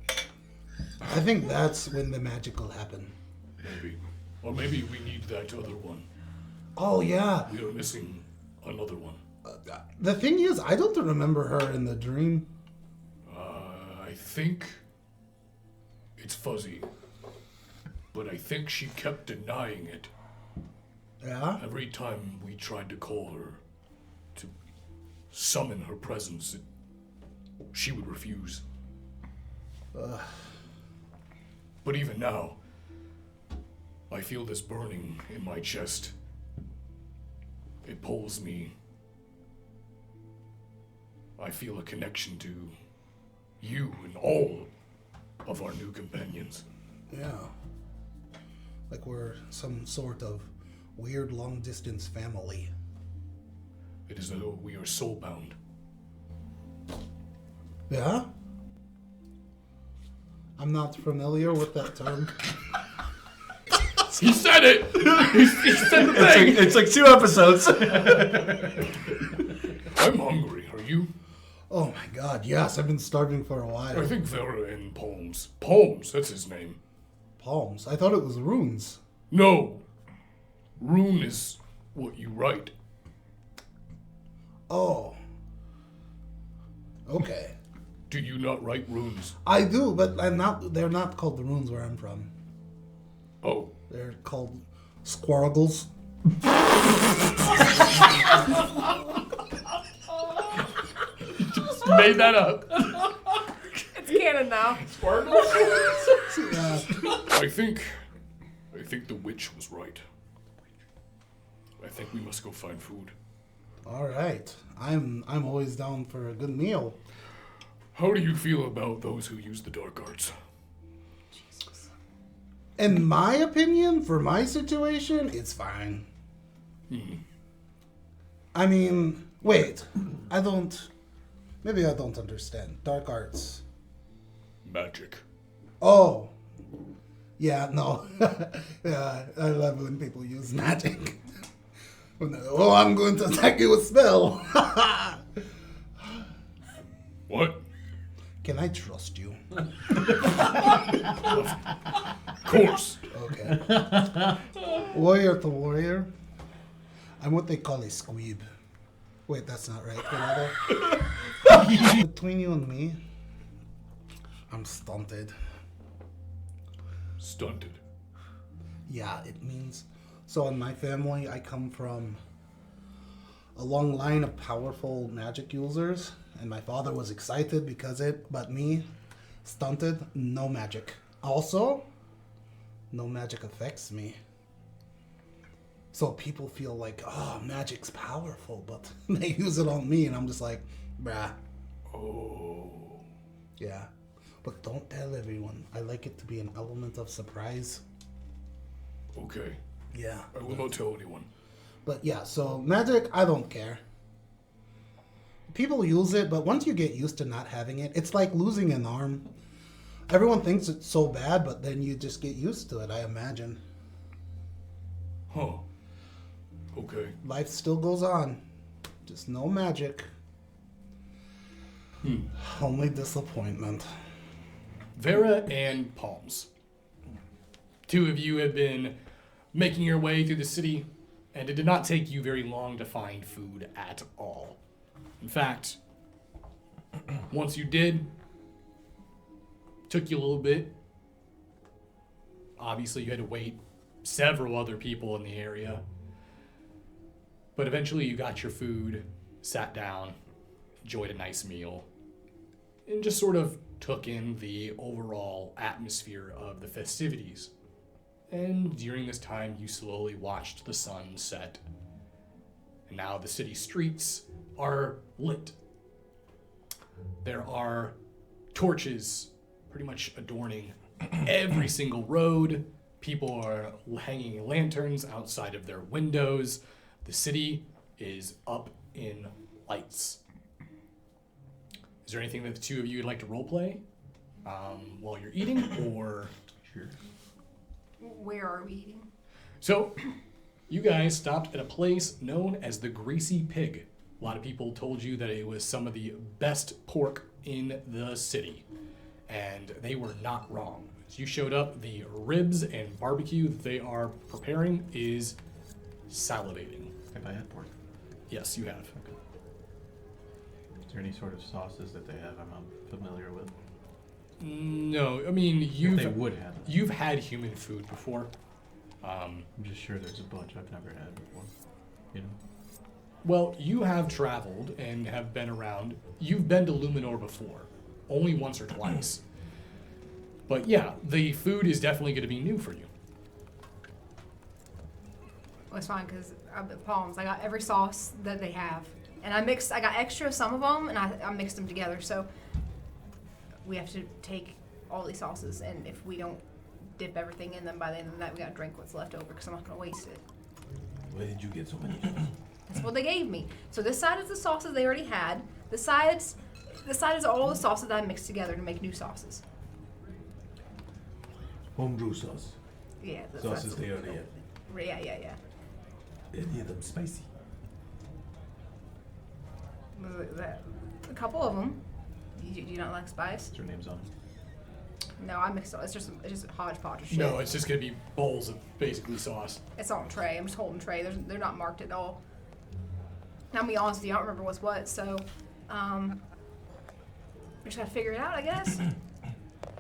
I think that's when the magic will happen. Maybe. Or maybe we need that other one. Oh yeah. We are missing another one. The thing is, I don't remember her in the dream. I think it's fuzzy. But I think she kept denying it. Yeah. Every time we tried to call her to summon her presence, she would refuse. But even now, I feel this burning in my chest. It pulls me. I feel a connection to you and all of our new companions. Yeah. Like we're some sort of weird long distance family. It is as though we are soulbound. Yeah? I'm not familiar with that term. He said it! He said the thing! It's like 2 episodes. I'm hungry, are you? Oh my god, yes, I've been starving for a while. I think Vera in Palms. Palms, that's his name. Palms. I thought it was runes. No. Rune is what you write. Oh. Okay. Do you not write runes? I do, but they're not called the runes where I'm from. Oh. They're called squirgles. Made that up. It's canon now. I think the witch was right. I think we must go find food. All right. I'm always down for a good meal. How do you feel about those who use the dark arts? In my opinion, for my situation, it's fine. I mean, wait. Maybe I don't understand. Dark arts. Magic. Oh. Yeah, no. Yeah, I love when people use magic. I'm going to attack you with spell. What? Can I trust you? Of course. Okay. Warrior to warrior. I'm what they call a squeeb. Wait, that's not right. Between you and me, I'm stunted. Stunted. Yeah, it means... So in my family, I come from a long line of powerful magic users, and my father was excited because but me, stunted, no magic. Also, no magic affects me. So people feel like, oh, magic's powerful, but they use it on me, and I'm just like, bruh. Oh. Yeah. But don't tell everyone. I like it to be an element of surprise. Okay. Yeah. I will not tell anyone. But yeah, so magic, I don't care. People use it, but once you get used to not having it, it's like losing an arm. Everyone thinks it's so bad, but then you just get used to it, I imagine. Huh. Okay. Life still goes on. Just no magic. Only disappointment. Vera and Palms. Two of you have been making your way through the city, and it did not take you very long to find food at all. In fact, once you did, took you a little bit. Obviously, you had to wait several other people in the area. But eventually you got your food, sat down, enjoyed a nice meal, and just sort of took in the overall atmosphere of the festivities. And during this time, you slowly watched the sun set. And now the city streets are lit. There are torches pretty much adorning every single road. People are hanging lanterns outside of their windows. The city is up in lights. Is there anything that the two of you would like to roleplay while you're eating, or? Sure. Where are we eating? So, you guys stopped at a place known as the Greasy Pig. A lot of people told you that it was some of the best pork in the city, and they were not wrong. As you showed up, the ribs and barbecue that they are preparing is salivating. Have I had pork? Yes, you have. Okay. Is there any sort of sauces that they have I'm unfamiliar with? No, I mean If they would have it. you've had human food before. I'm just sure there's a bunch I've never had before. You know? Well, you have traveled and have been around. You've been to Luminor before, only once or twice. But yeah, the food is definitely going to be new for you. Well, it's fine because Palms. I got every sauce that they have, and I got extra of some of them, and I mixed them together. So we have to take all these sauces, and if we don't dip everything in them by the end of the night, we gotta drink what's left over because I'm not gonna waste it. Where did you get so many? That's what they gave me. So this side is the sauces they already had. The side is all the sauces that I mixed together to make new sauces. Homebrew sauce. Yeah. Sauces they already had. Yeah. Any of them spicy? A couple of them. Do you not like spice? Your name's on it. No, I mixed it. It's just a hodgepodge of shit. No, it's just going to be bowls of basically sauce. It's on tray. I'm just holding tray. They're not marked at all. I'll be honest with you, I don't remember what's what, so we just gotta figure it out, I guess.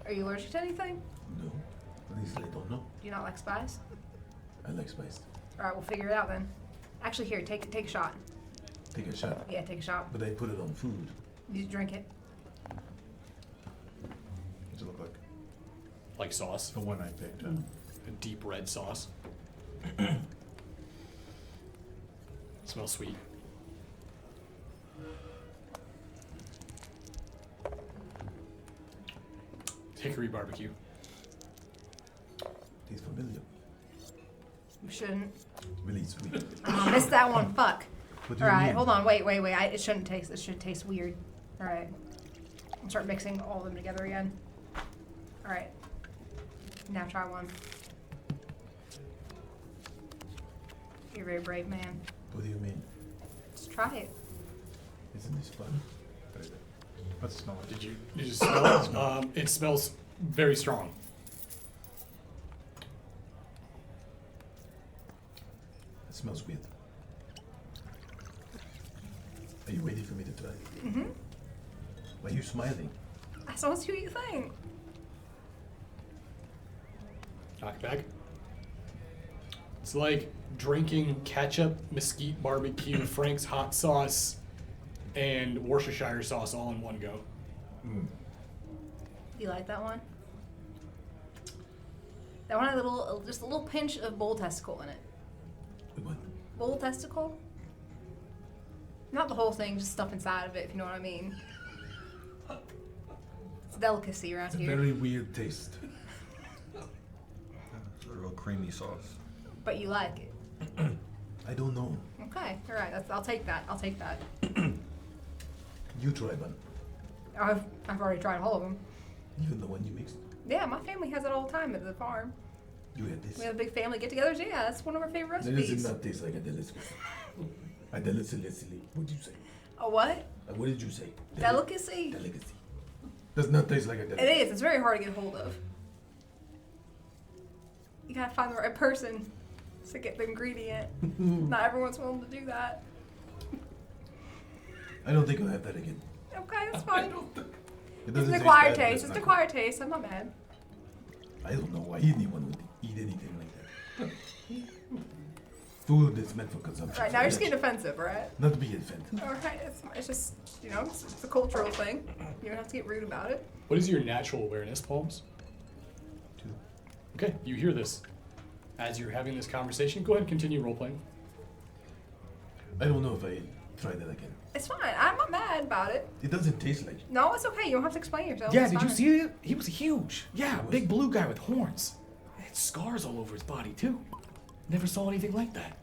Are you allergic to anything? No. At least I don't know. Do you not like spice? I like spice. Alright, we'll figure it out then. Actually, here, take a shot. Take a shot. Yeah, take a shot. But I put it on food. You drink it. What's it look like? Like sauce. The one I picked. A deep red sauce. Smells sweet. Hickory barbecue. Tastes familiar. You shouldn't. Really sweet. I missed that one. Fuck. What do you Alright, mean? hold on. Wait. It should taste weird. Alright. I'll start mixing all of them together again. Alright. Now try one. You're a very brave man. What do you mean? Just try it. Isn't this fun? Let's smell it. Did you smell it? It smells very strong. It smells weird. Are you waiting for me to try? Mm-hmm. Why are you smiling? I saw what you think. Knock it back. It's like drinking ketchup, mesquite barbecue, Frank's hot sauce, and Worcestershire sauce all in one go. Mm. You like that one? That one had just a little pinch of bull testicle in it. What? Bull testicle? Not the whole thing, just stuff inside of it, if you know what I mean. It's a delicacy around It's a here. very weird taste. It's a real creamy sauce. But you like it. I don't know. Okay, all right. I'll take that. I'll take that. You try one. I've already tried all of them. Even the one you mixed. Yeah, my family has it all the time at the farm. You had this. We have big family get-togethers. Yeah, that's one of our favorite That recipes. does not taste like a delicacy. A delicacy. What did you say? A what? What did you say? Delicacy. Delicacy. Does not taste like a It delicacy. is. It's very hard to get hold of. You gotta find the right person to get the ingredient. Not everyone's willing to do that. I don't think I'll have that again. Okay, that's fine. It It's doesn't an taste acquired bad, but taste. It's not an good. acquired taste. I'm not mad. I don't know why anyone would eat anything like that. Food is meant for consumption. Right now, you're just getting offensive, right? Not to be offended. All right, it's just, you know, it's a cultural thing. You don't have to get rude about it. What is your natural awareness, Palms? 2. Okay, you hear this. As you're having this conversation, go ahead and continue role-playing. I don't know if I try that again. It's fine. I'm not mad about it. It doesn't taste like. No, it's okay. You don't have to explain yourself. Yeah, It's did you fine. see it? He was huge. Yeah, big blue guy with horns. He had scars all over his body, too. Never saw anything like that.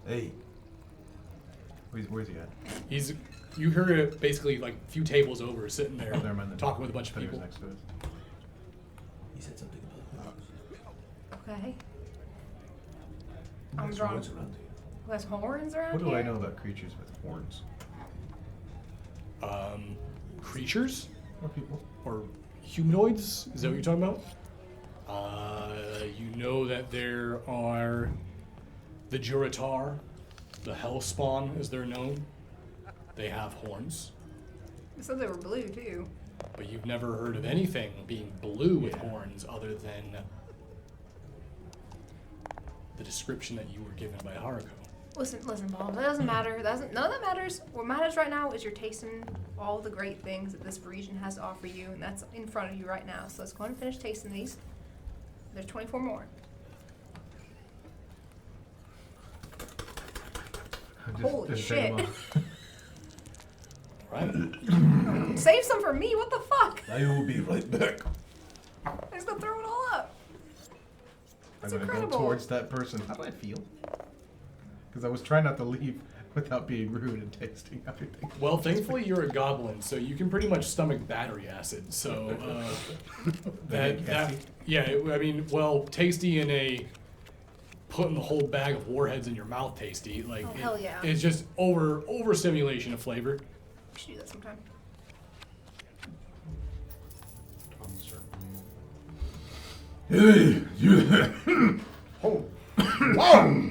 Hey, Where's he at? You hear it basically like a few tables over, sitting there, Oh, never mind then. talking with a bunch of Thought he was people. next to us. he said something about Okay. I'm There's drawn. roads around here. Who has horns around What do here? I know about creatures with horns? Creatures Or people? or humanoids? Is that what you're talking about? You know that there are the Juratar, the Hellspawn, as they're known. They have horns, It said they were blue too. but you've never heard of anything being blue with horns other than the description that you were given by Haruko. Listen, Bob. That doesn't matter. None of that matters. What matters right now is you're tasting all the great things that this region has to offer you, and that's in front of you right now. So let's go ahead and finish tasting these. There's 24 more. Holy Just shit. take 'em off. Right? Save some for me. What the fuck? I will be right back. I'm just gonna throw it all up. I'm That's gonna incredible. go towards that person. How do I feel? Because I was trying not to leave without being rude and tasting everything. Well, thankfully you're a goblin, so you can pretty much stomach battery acid. So I mean, well, tasty in a putting the whole bag of warheads in your mouth tasty. Like, Oh, hell yeah. It's just overstimulation of flavor. We should do that sometime. Hey, you. Oh, whoa!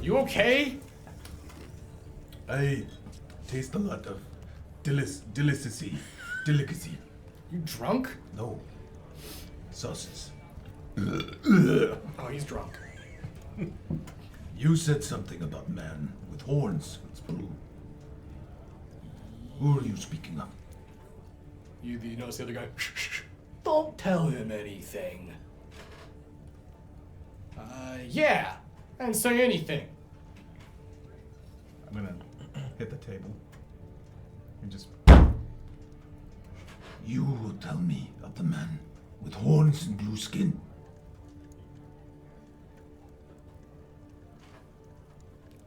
You okay? I taste a lot of delicacy. Delicacy. You drunk? No. Sauces. Oh, he's drunk. You said something about man with horns. It's blue. Who are you speaking of? You notice the other guy? Don't tell him anything. Yeah, and say anything. I'm gonna hit the table and just. You will tell me of the man with horns and blue skin.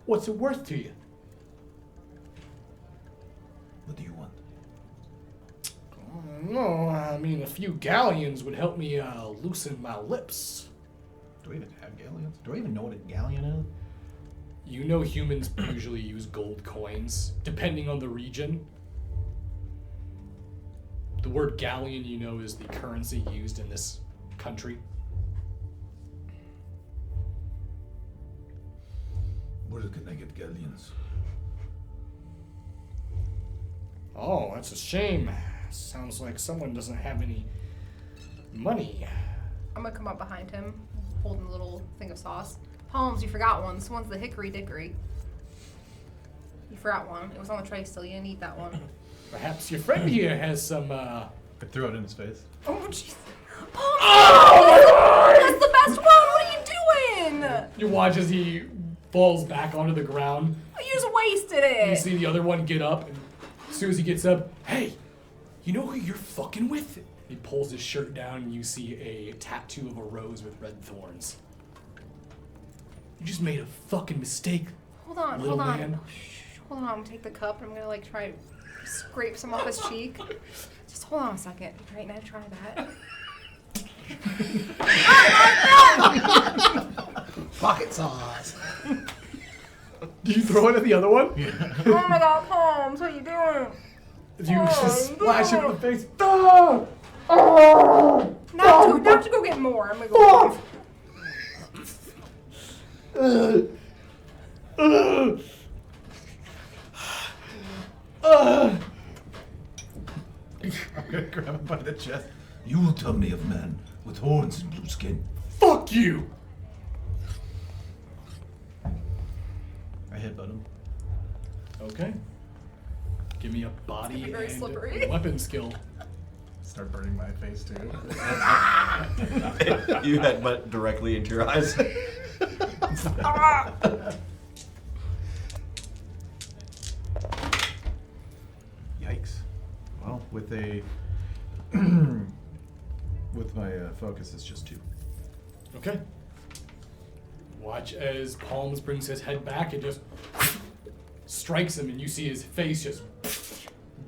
What's it worth to you? What do you want? No, I mean, a few galleons would help me loosen my lips. Do I even have galleons? Do I even know what a galleon is? You know humans usually use gold coins, depending on the region. The word galleon, you know, is the currency used in this country. Where can I get galleons? Oh, that's a shame. Sounds like someone doesn't have any money. I'm gonna come up behind him, holding a little thing of sauce. Palms, you forgot one. This one's the hickory dickory. You forgot one. It was on the tray still. You didn't eat that one. Perhaps your friend here has some, I threw it in his face. Oh, jeez. Palms! That's the best one! What are you doing? You watch as he falls back onto the ground. You just wasted it. You see the other one get up, and as soon as he gets up, hey, you know who you're fucking with? He pulls his shirt down, and you see a tattoo of a rose with red thorns. You just made a fucking mistake. Hold on, little hold on. man. Hold on, I'm gonna take the cup and I'm gonna like try to scrape some off his cheek. Just hold on a second. Right now, try that. Pocket sauce. Do you throw it at the other one? Oh my god, Palms, what are you doing? You just splash him in the face. Ah! Ah! Now to go get more. I'm gonna go. I'm gonna grab him by the chest. You will tell me of man with horns and blue skin. Fuck you! I headbutt him. Okay. Give me a body Be very and slippery. weapon skill. Start burning my face too. You headbutt directly into your eyes. Yikes. Well, with a with my focus, it's just 2. Okay. Watch as Palms brings his head back and just strikes him, and you see his face just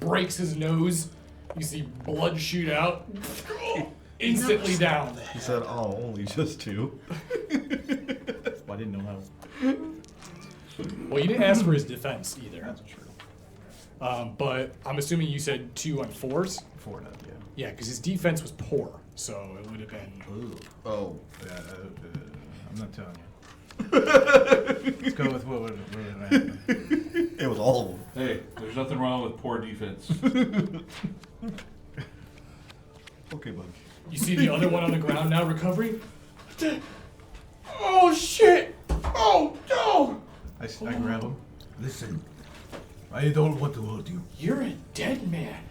breaks his nose. You see blood shoot out. Instantly down. He said, "Oh, only just 2." Well, I didn't know how. Well, you didn't ask for his defense either. That's true. But I'm assuming you said 2 on 4s? 4 now, yeah. Yeah, because his defense was poor, so it would have been. Oh. I'm not telling you. Let's go with what would have happened. It was all of them. Hey, there's nothing wrong with poor defense. Okay, bud. You see the other one on the ground now recovering? Oh shit! Oh no! I grab him. Listen, I don't want to hurt you. You're a dead man.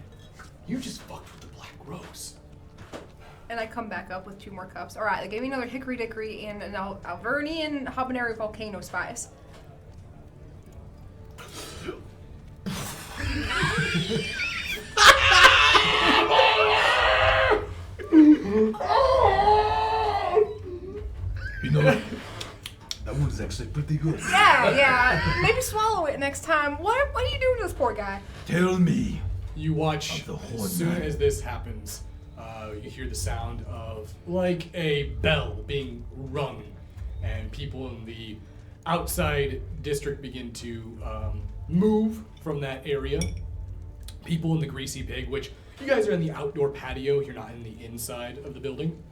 You just fucked with the Black Rose. And I come back up with 2 more cups. All right, they gave me another hickory dickory and an Alvernian habanero volcano spice. You know, that one's actually pretty good. Yeah. Maybe swallow it next time. What are you doing to this poor guy? Tell me. You watch Of the as Horn soon Man. as this happens, you hear the sound of like a bell being rung, and people in the outside district begin to move from that area. People in the Greasy Pig, which you guys are in the outdoor patio, you're not in the inside of the building.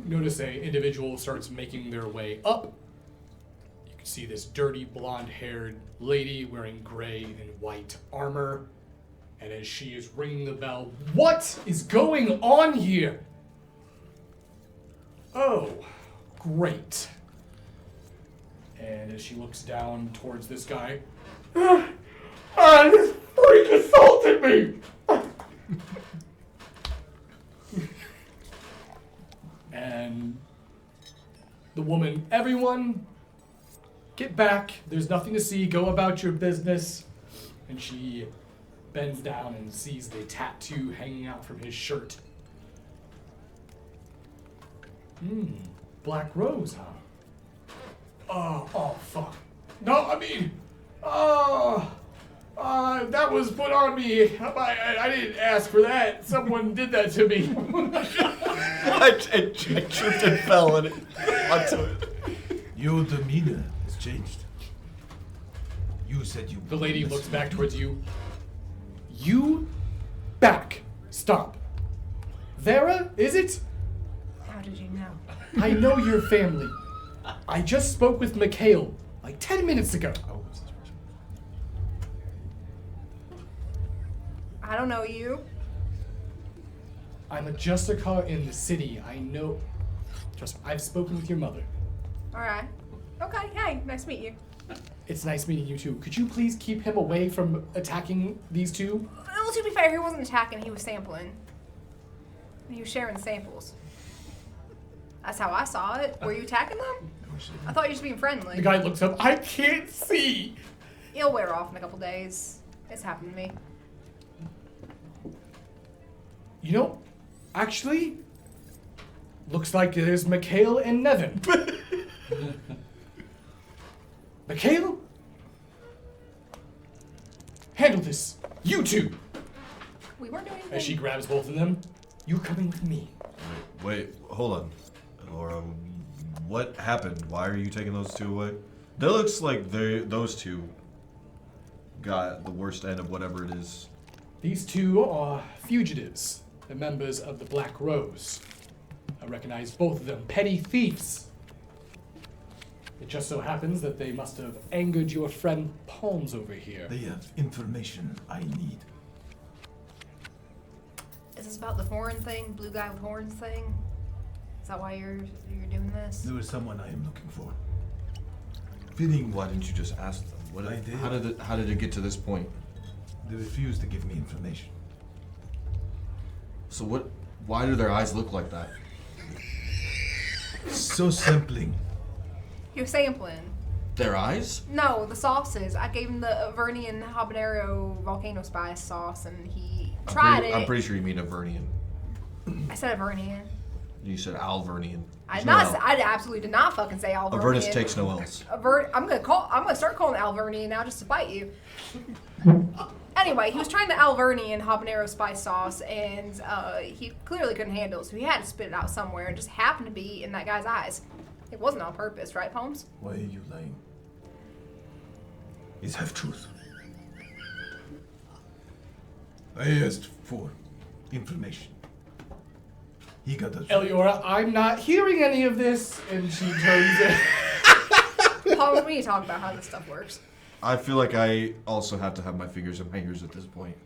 Notice a individual starts making their way up. You can see this dirty blonde-haired lady wearing gray and white armor. And as she is ringing the bell, what is going on here? Oh, great. And as she looks down towards this guy, this freak assaulted me! And the woman, everyone, get back. There's nothing to see. Go about your business. And she bends down and sees the tattoo hanging out from his shirt. Black Rose, huh? Oh, fuck. No, I mean, that was put on me. I didn't ask for that. Someone did that to me. I tripped and fell onto it. Your demeanor has changed. You said you. The lady looks back towards you. You back. Stop. Vera, is it? How did you know? I know your family. I just spoke with Mikhail like 10 minutes ago. Oh, what's this person? I don't know you. I'm a Justicar in the city. I know. Trust me, I've spoken with your mother. All right. Okay. Hey, nice to meet you. It's nice meeting you too. Could you please keep him away from attacking these two? Well, to be fair, he wasn't attacking. He was sampling. He was sharing the samples. That's how I saw it. Were you attacking them? I thought you were just being friendly. The guy looks up. I can't see. It'll wear off in a couple days. It's happened to me. You know, actually, looks like there's Mikhail and Nevin. Mikhail? Handle this. You two. We weren't doing anything. As she grabs both of them, you're coming with me. Wait, hold on. Laura, what happened? Why are you taking those two away? That looks like those two got the worst end of whatever it is. These two are fugitives, the members of the Black Rose. I recognize both of them, petty thieves. It just so happens that they must have angered your friend Palms over here. They have information I need. Is this about the horn thing? Blue guy with horns thing? Is that why you're doing this? There is someone I am looking for. Fitting. Why didn't you just ask them? What? I did. How did it get to this point? They refuse to give me information. So what? Why do their eyes look like that? So sampling. He was sampling. Their eyes? No, the sauces. I gave him the Avernian habanero volcano spice sauce, and he tried it. I'm pretty sure you mean Avernian. I said Avernian. You said Alvernian. I absolutely did not fucking say Alvernian. Avernus takes no L's. I'm gonna start calling it Alvernian now just to spite you. Anyway, he was trying the Alvernian habanero spice sauce, and he clearly couldn't handle it, so he had to spit it out somewhere. It just happened to be in that guy's eyes. It wasn't on purpose, right, Holmes? Why are you lying? Is half truth. I asked for information. He got that. Eliora, I'm not hearing any of this. And she turns it. Holmes, we need to talk about how this stuff works. I feel like I also have to have my fingers in my ears at this point.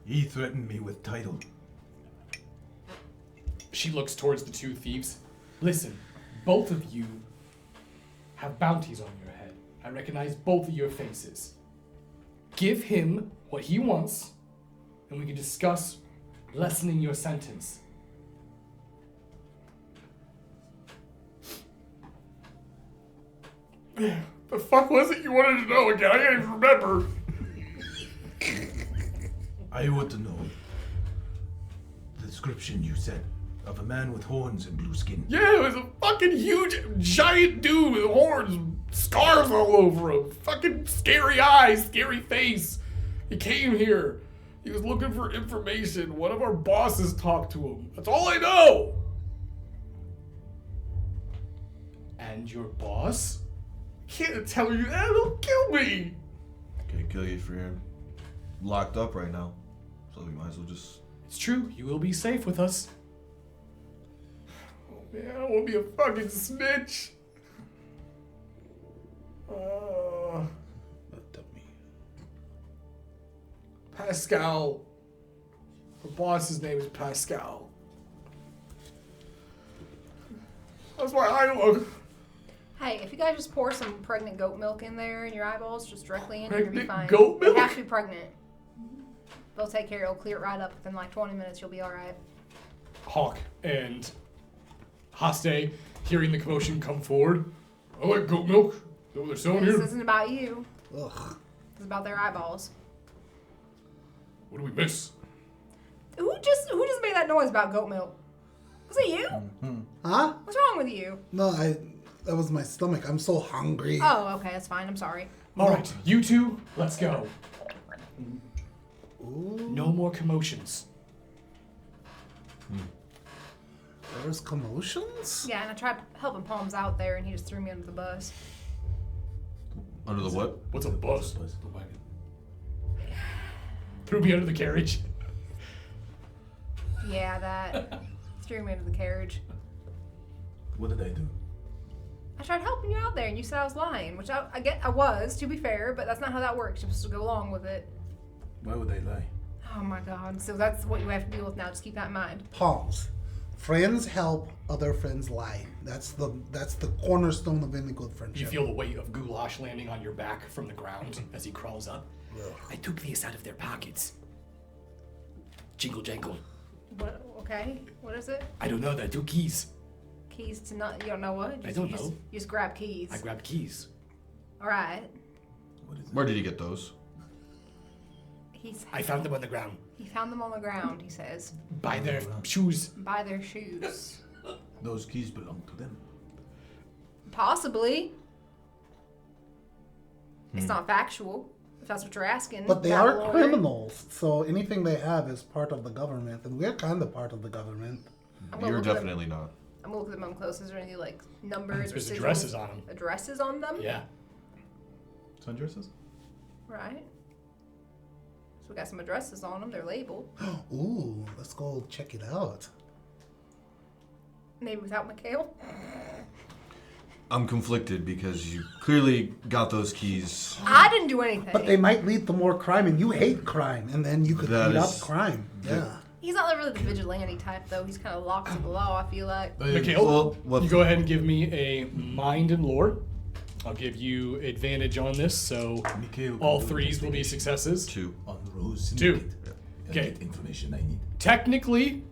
He threatened me with title. She looks towards the two thieves. Listen, both of you have bounties on your head. I recognize both of your faces. Give him what he wants, and we can discuss lessening your sentence. The fuck was it you wanted to know again? I can't even remember. I want to know the description you said of a man with horns and blue skin. Yeah, it was a fucking huge, giant dude with horns, scars all over him, fucking scary eyes, scary face. He came here. He was looking for information. One of our bosses talked to him. That's all I know. And your boss? Can't tell you that. It'll kill me. Can't kill you if you're locked up right now. So we might as well just... It's true. You will be safe with us. Oh, man, I don't want to be a fucking snitch. Pascal. Her boss's name is Pascal. That's why I look. Hey, if you guys just pour some pregnant goat milk in there in your eyeballs, just directly in, you're gonna be fine. Pregnant goat milk? It has to be pregnant. They'll take care. It'll clear it right up within like 20 minutes. You'll be all right. Hawk and Haste, hearing the commotion, come forward. I like goat milk. Is that what they're selling This here? isn't about you. Ugh. It's about their eyeballs. What do we miss? Who just made that noise about goat milk? Was it you? Huh? What's wrong with you? No, that was my stomach. I'm so hungry. Oh, okay, that's fine. I'm sorry. All right, you two, let's go. Ooh. No more commotions. There's commotions? Yeah, and I tried helping Palms out there, and he just threw me under the bus. Under the what? What's a bus? The wagon. Threw me under the carriage. Yeah, that threw me under the carriage. What did I do? I tried helping you out there, and you said I was lying, which I get. I was, to be fair, but that's not how that works. You're supposed to go along with it. Why would I lie? Oh my God! So that's what you have to deal with now. Just keep that in mind. Palms. Friends help other friends lie. That's the cornerstone of any good You friendship. feel the weight of goulash landing on your back from the ground as he crawls up. I took these out of their pockets. Jingle jangle. What? Okay. What is it? I don't know, they're 2 keys. Keys to not. You don't know what? I don't you know. You just grab keys. I grabbed keys. All right. What is it? Where did you get those? I found them on the ground. He found them on the ground. He says, By their shoes. by their shoes. Those keys belong to them. Possibly. It's not factual, if that's what you're asking. But they Battle are lawyer. criminals, so anything they have is part of the government, and we're kind of part of the government. I'm gonna You're look at definitely not. I'm gonna look at them up close. Is there any like numbers There's or addresses on them. Addresses on them? Yeah. Sundresses? Right. So we got some addresses on them. They're labeled. Ooh, let's go check it out. Maybe without Mikhail. I'm conflicted because you clearly got those keys. I didn't do anything. But they might lead to more crime, and you hate crime, and then you could That beat up is- crime. Yeah. He's not really the vigilante type, though. He's kind of locked to the law, I feel like. Mikhail, Well, what- you go ahead and give me a mind and lore. I'll give you advantage on this, so Mikhail all can do 3s will be investigation successes. 2. on Rose 2. Syndicate. And Okay. get information I need. Technically,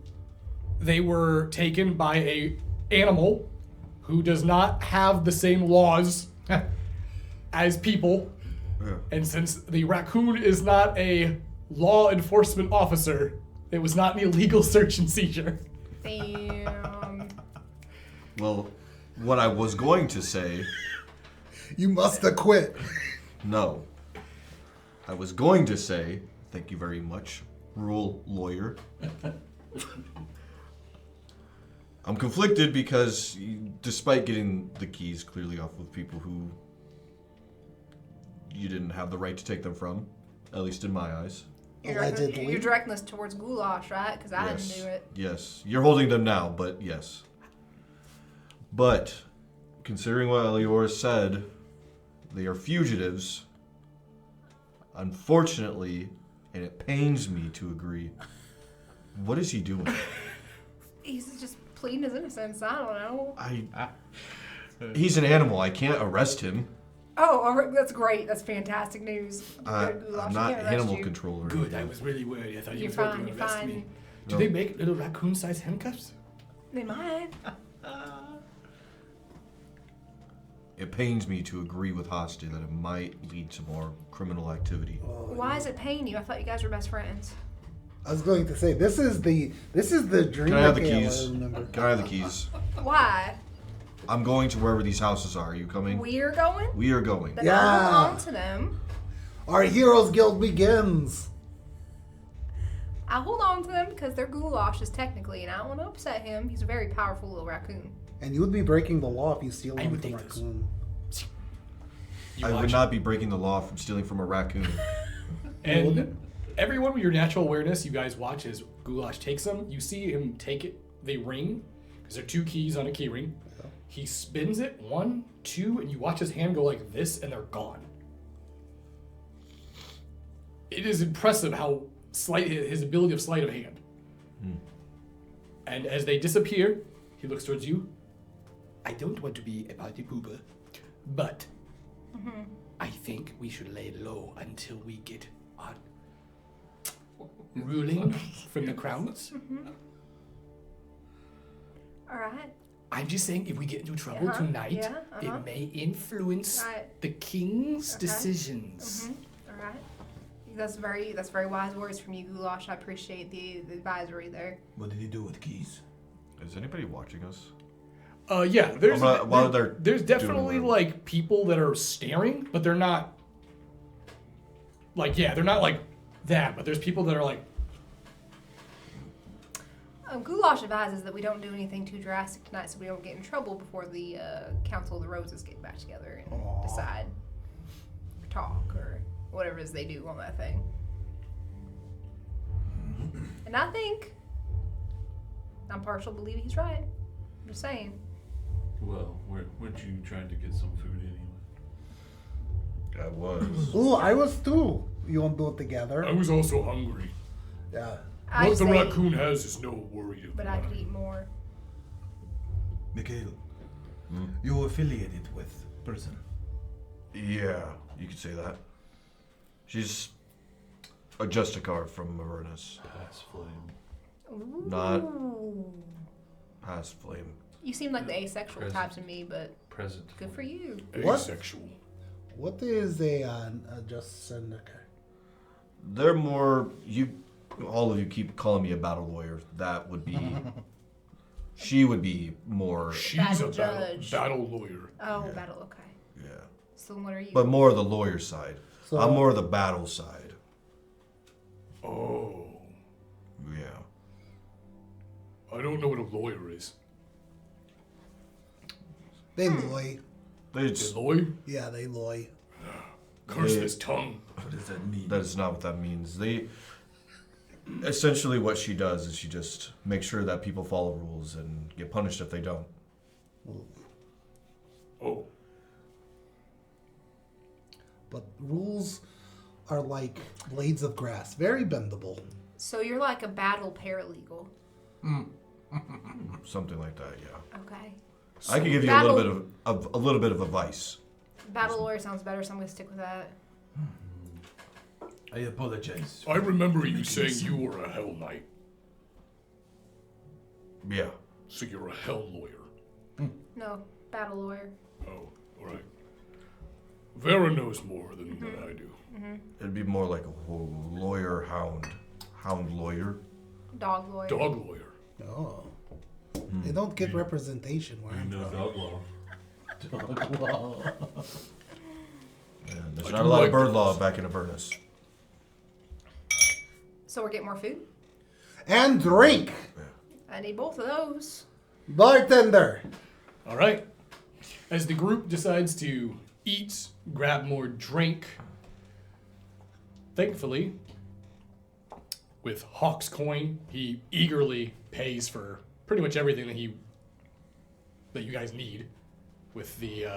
they were taken by a animal who does not have the same laws as people. Yeah. And since the raccoon is not a law enforcement officer, it was not an illegal search and seizure. Damn. Well, what I was going to say, You must acquit. no. I was going to say, thank you very much, rule lawyer. I'm conflicted because despite getting the keys clearly off of people who you didn't have the right to take them from, at least in my eyes. Allegedly. You're directing this towards goulash, right? Because I Yes. didn't do it. Yes. You're holding them now, but yes. But, considering what Elior said, they are fugitives. Unfortunately, and it pains me to agree, what is he doing? He's just pleading his innocence. I don't know. He's an animal. I can't arrest him. Oh, that's great. That's fantastic news. I'm Goulash, not I can't arrest animal you. control or Good, I anything. was really worried. I thought you You're were going fine. to You're arrest fine. me. Do No. they make little raccoon-sized handcuffs? They might. It pains me to agree with Hosty that it might lead to more criminal activity. Why is it paying you? I thought you guys were best friends. I was going to say this is the dream. Can I have the Mikhail, keys? remember. Can I have the keys? Why? I'm going to wherever these houses are. Are you coming? We're going? We are going. Then Yeah. I'll hold on to them. Our Heroes Guild begins. I'll hold on to them because they're goulashes technically, and I don't want to upset him. He's a very powerful little raccoon. And you would be breaking the law if you steal I one would from a take those. raccoon. You I watch. would not be breaking the law from stealing from a raccoon. And everyone with your natural awareness, you guys watch as Goulash takes them. You see him take it, the ring, because there are 2 keys on a key ring. He spins it, 1, 2, and you watch his hand go like this, and they're gone. It is impressive how slight his ability of sleight of hand. And as they disappear, he looks towards you. I don't want to be a party pooper, but I think we should lay low until we get our ruling from the crowns. All right. I'm just saying, if we get into trouble Uh-huh, tonight, yeah, uh-huh. it may influence Right. the king's Okay. decisions. All right. That's very wise words from you, Goulash. I appreciate the advisory there. What did he do with keys? Is anybody watching us? Yeah, there's While they're there's definitely doing like people that are staring, but they're not like they're not like that. But there's people that are like, Goulash advises that we don't do anything too drastic tonight so we don't get in trouble before the Council of the Roses get back together and decide, or talk, or whatever it is they do on that thing. And I think I'm partial to believe he's right. I'm just saying. Well, weren't you trying to get some food anyway? I was. Ooh, I was too. You want to do it together? I was also hungry. Yeah. I What the say, raccoon has is no worry to but I could eat more. Mikhail, you affiliated with person. Yeah, you could say that. She's a Justicar from Avernus. Pass flame. Ooh. Not- Past flame. You seem like the asexual Present. type to me, but Present. good for you. What? Asexual. What is a Justicar? They're more all of you keep calling me a battle lawyer. That would be she would be more She's Battle a judge. battle lawyer. Oh, Yeah. battle, okay. yeah. So what are you? But more the lawyer side. So I'm more the battle side. Oh. Yeah. I don't know what a lawyer is. they loy. It's, Lawyer? Yeah, they loy. Curse Yeah. this tongue. What does that mean? that is not what that means. They essentially what she does is she just makes sure that people follow rules and get punished if they don't. Oh. But rules are like blades of grass, very bendable. So you're like a battle paralegal. Something like that, yeah. Okay. I could give you a little bit of a little bit of advice. Battle lawyer sounds better, so I'm gonna stick with that. I apologize. I remember you saying you were a Hell Knight, Yeah. so you're a Hell Lawyer. No, battle lawyer. Oh, alright. Vera knows more than what I do. It'd be more like a whole lawyer hound lawyer. Dog lawyer. Dog lawyer. Oh. They don't get representation where You I'm know from. dog law. And there's I not do a lot like of bird those. law back in Avernus. So we're getting more food? And drink! I need both of those. Bartender! Alright. As the group decides to eat, grab more drink, thankfully, with Hawk's coin, he eagerly pays for pretty much everything that you guys need with the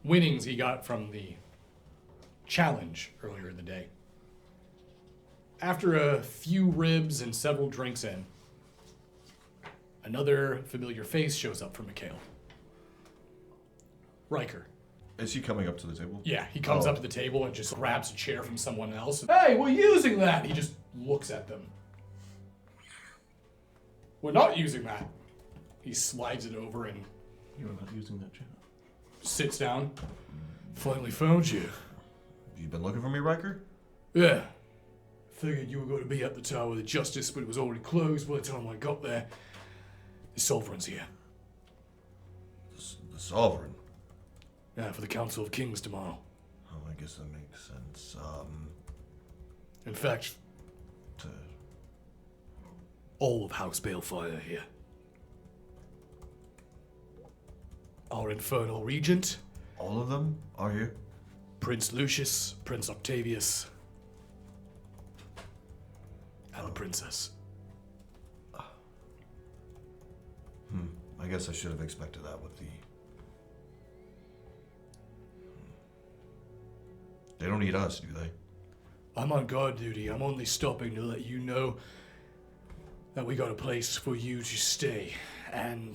winnings he got from the challenge earlier in the day. After a few ribs and several drinks in, another familiar face shows up for Mikhail. Riker. Is he coming up to the table? Yeah, he comes Oh. up to the table and just grabs a chair from someone else. Hey, we're using that! He just looks at them. We're not using that. He slides it over and You're not using that channel. sits down. Finally found you. You been looking for me, Riker? Yeah. Figured you were going to be at the Tower of the Justice, but it was already closed by the time I got there. The Sovereign's here. The Sovereign. Yeah, for the Council of Kings tomorrow. Oh, I guess that makes sense. In fact, To all of House Balefire are here. Our Infernal Regent, all of them are here. Prince Lucius, Prince Octavius, and the Princess. I guess I should have expected that with the. They don't need us, do they? I'm on guard duty. I'm only stopping to let you know that we got a place for you to stay. And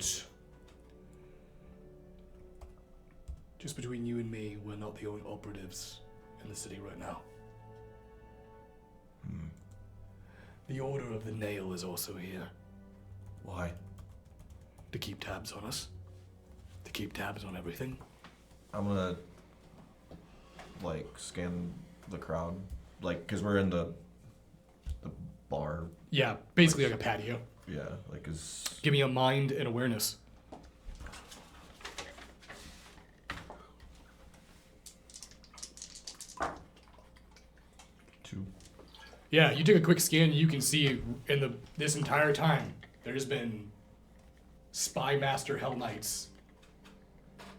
just between you and me, we're not the only operatives in the city right now. The Order of the Nail is also here Why? to keep tabs on us, to keep tabs on everything. I'm gonna scan the crowd, cause we're in the bar. Yeah, basically like a patio. Yeah, is Give me a mind and awareness. two. Yeah, you take a quick scan and you can see in this entire time, There's been Spy Master Hell Knights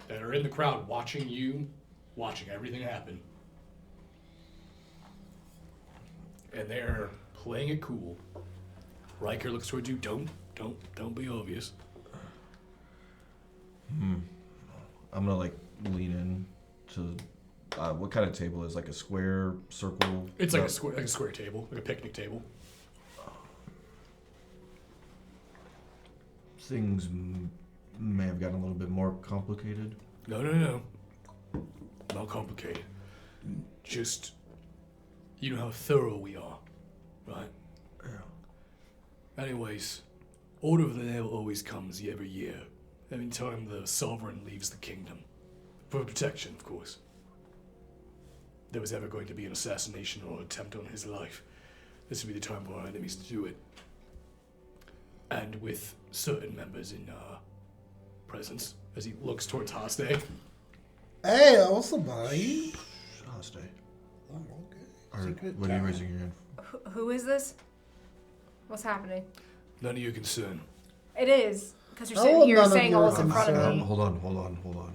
that are in the crowd watching you, watching everything happen. And they're playing it cool. Riker looks towards you. Don't be obvious. I'm gonna like lean in to what kind of table is like a square, circle? It's like a square table, like a picnic table. Things may have gotten a little bit more complicated. No. Not complicated. Just, you know how thorough we are, right? Yeah. Anyways, Order of the Nail always comes every year. Every time the Sovereign leaves the kingdom. For protection, of course. There was ever going to be an assassination or attempt on his life. This would be the time for our enemies to do it. And with certain members in presence, as he looks towards Haste. Hey, also buddy. I'll stay. Oh, okay. Or Secret what are you tower. raising your hand? Who is this? What's happening? None of your concern. It is. Because you're Oh, sitting here none of saying your all this in front of concern. me. Hold on.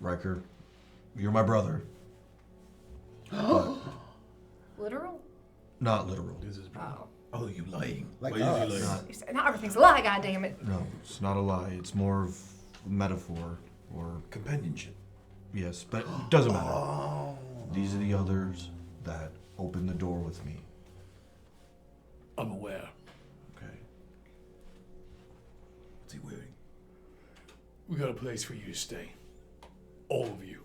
Riker, you're my brother. But Literal? not literal. This is Oh. Oh, you lying. Like Why is he us. lying? You said, not everything's a lie, goddammit. No, it's not a lie. It's more of a metaphor. Or, Companionship. yes, but it doesn't matter. Oh. These are the others that opened the door with me. I'm aware. Okay. What's he wearing? We got a place for you to stay. All of you.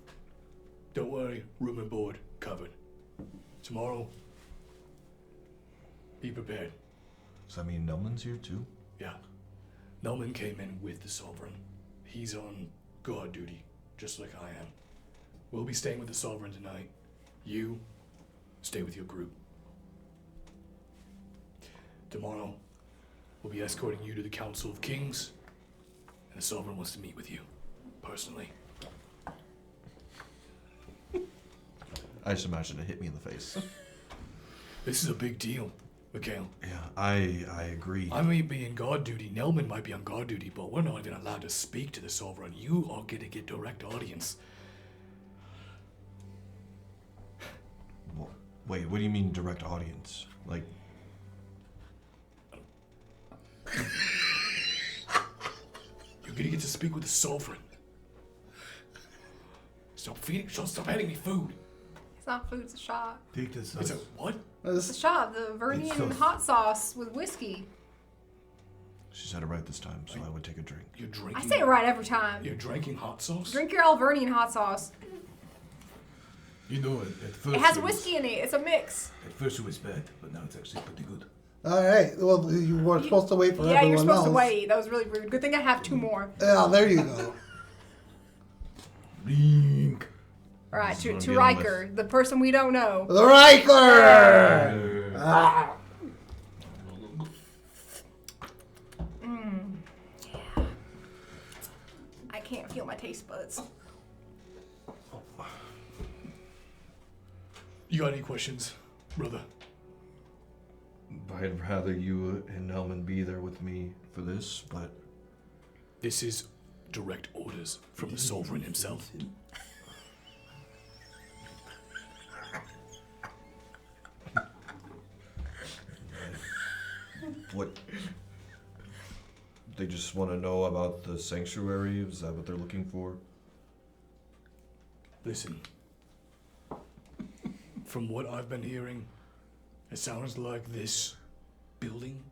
Don't worry, room and board covered. Tomorrow, be prepared. Does that mean Nelman's here too? Yeah. Nelman came in with the Sovereign. He's on guard duty, just like I am. We'll be staying with the Sovereign tonight. You, stay with your group. Tomorrow, we'll be escorting you to the Council of Kings, and the Sovereign wants to meet with you, personally. I just imagine it hit me in the face. This is a big deal, Mikhail. Yeah, I agree. I may be in guard duty, Nelman might be on guard duty, but we're not even allowed to speak to the Sovereign. You are going to get direct audience. Wait, what do you mean direct audience? Like, You're going to get to speak with the Sovereign. Stop handing me food. It's not food, it's a shot. Take this. It's a what? It's a shot, the Vernian sauce. hot sauce with whiskey. she said it right this time, so I would take a drink. You're drinking. I say it right every time. You're drinking hot sauce? Drink your Alvernian hot sauce. You know, at first It has was- whiskey in it. It's a mix. At first it was bad, but now it's actually pretty good. All right. Well, you were supposed to wait for Yeah, everyone you're supposed else. to wait. That was really rude. Good thing I have 2 more. Yeah, there you go. Blink. All right, This is what I'm to dealing Riker, the person we don't know. The Riker! Ah. I can't feel my taste buds. You got any questions, brother? I'd rather you and Nelman be there with me for this, but This is direct orders from the Sovereign himself. what? They just want to know about the sanctuary? Is that what they're looking for? Listen. From what I've been hearing, it sounds like this building,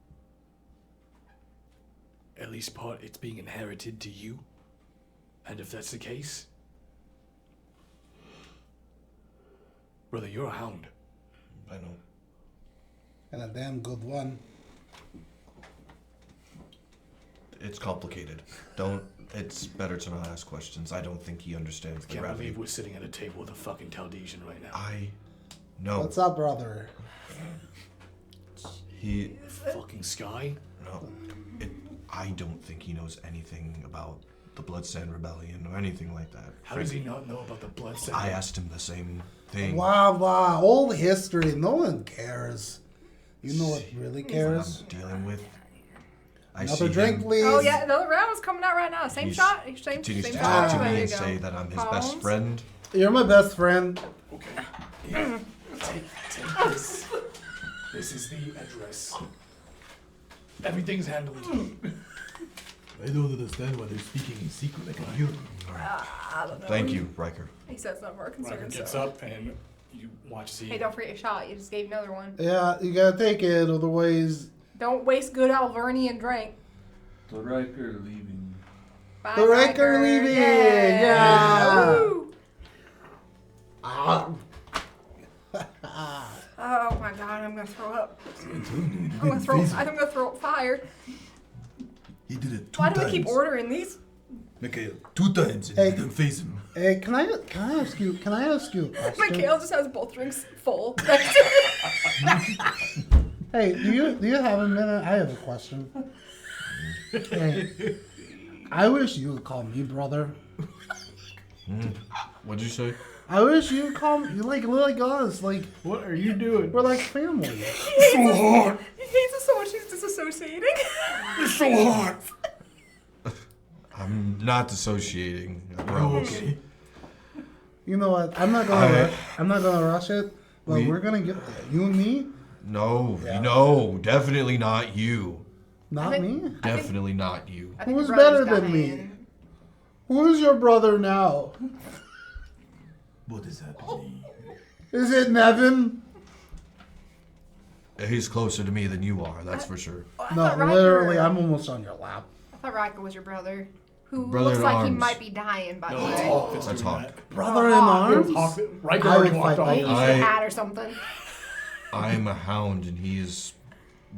at least part, it's being inherited to you. And if that's the case, brother, you're a hound. I know. And a damn good one. It's complicated. It's better to not ask questions. I don't think he understands the Can't gravity. believe we're sitting at a table with a fucking Tal'Desian right now. I know. What's up, brother? He Fucking Sky? no. I don't think he knows anything about the Bloodsand Rebellion or anything like that. How does he not know about the blood cell? I asked him the same thing. Wow, old history. No one cares. You know what really What cares? I'm dealing with. I Another see drink, him. please. Oh yeah, another round is coming out right now. Same He's shot. Same continues to shot. talk to There me you and go. say that I'm his best Palms. friend. You're my best friend. Okay. Here, take this. This is the address. Everything's handled. I don't understand why they're speaking in secret. I can hear them. I don't know. Thank you, Riker. He says none of our Ryder concerns. gets So. up and you watch see. Hey, don't forget your shot. You just gave another one. Yeah, you gotta take it, otherwise Don't waste good Alvernian drink. The Riker leaving. Bye, The Riker leaving! Yeah. Yeah. Woo. Ah. Oh my god, I'm gonna throw up. I'm telling you, I'm gonna throw. phase him. I'm gonna throw up fire. He did it 2 Why times. do we keep ordering these? Mikhail, 2 times and Hey. he didn't face him. Hey, can I ask you a question? Mikhail just has both drinks full. Hey, do you have a minute? I have a question. Hey, I wish you would call me brother. What'd you say? I wish you would call me like us. Like What are you doing? we're like family. It's so hot. He hates us so much he's disassociating. It's so hot. I'm not dissociating. I Oh, promise. okay. You know what? I'm not gonna rush it. But we're gonna get there. You and me, No, Yeah. no, definitely not you. not think- me. Definitely not you. I think Who's your brother's better than me? dying. Who's your brother now? What is happening? Is it Nevin? He's closer to me than you are, that's for sure. Oh, I No, thought Riker- literally, I'm almost on your lap. I thought Riker was your brother. Who Brother looks in like he arms. might be dying, by the No, it's way. Hawk that's That's doing Hawk. that. Brother in Hawk. arms. Hawk, Riker I already would walked fight off. by Maybe he's I- a hat or something. I'm a hound and he is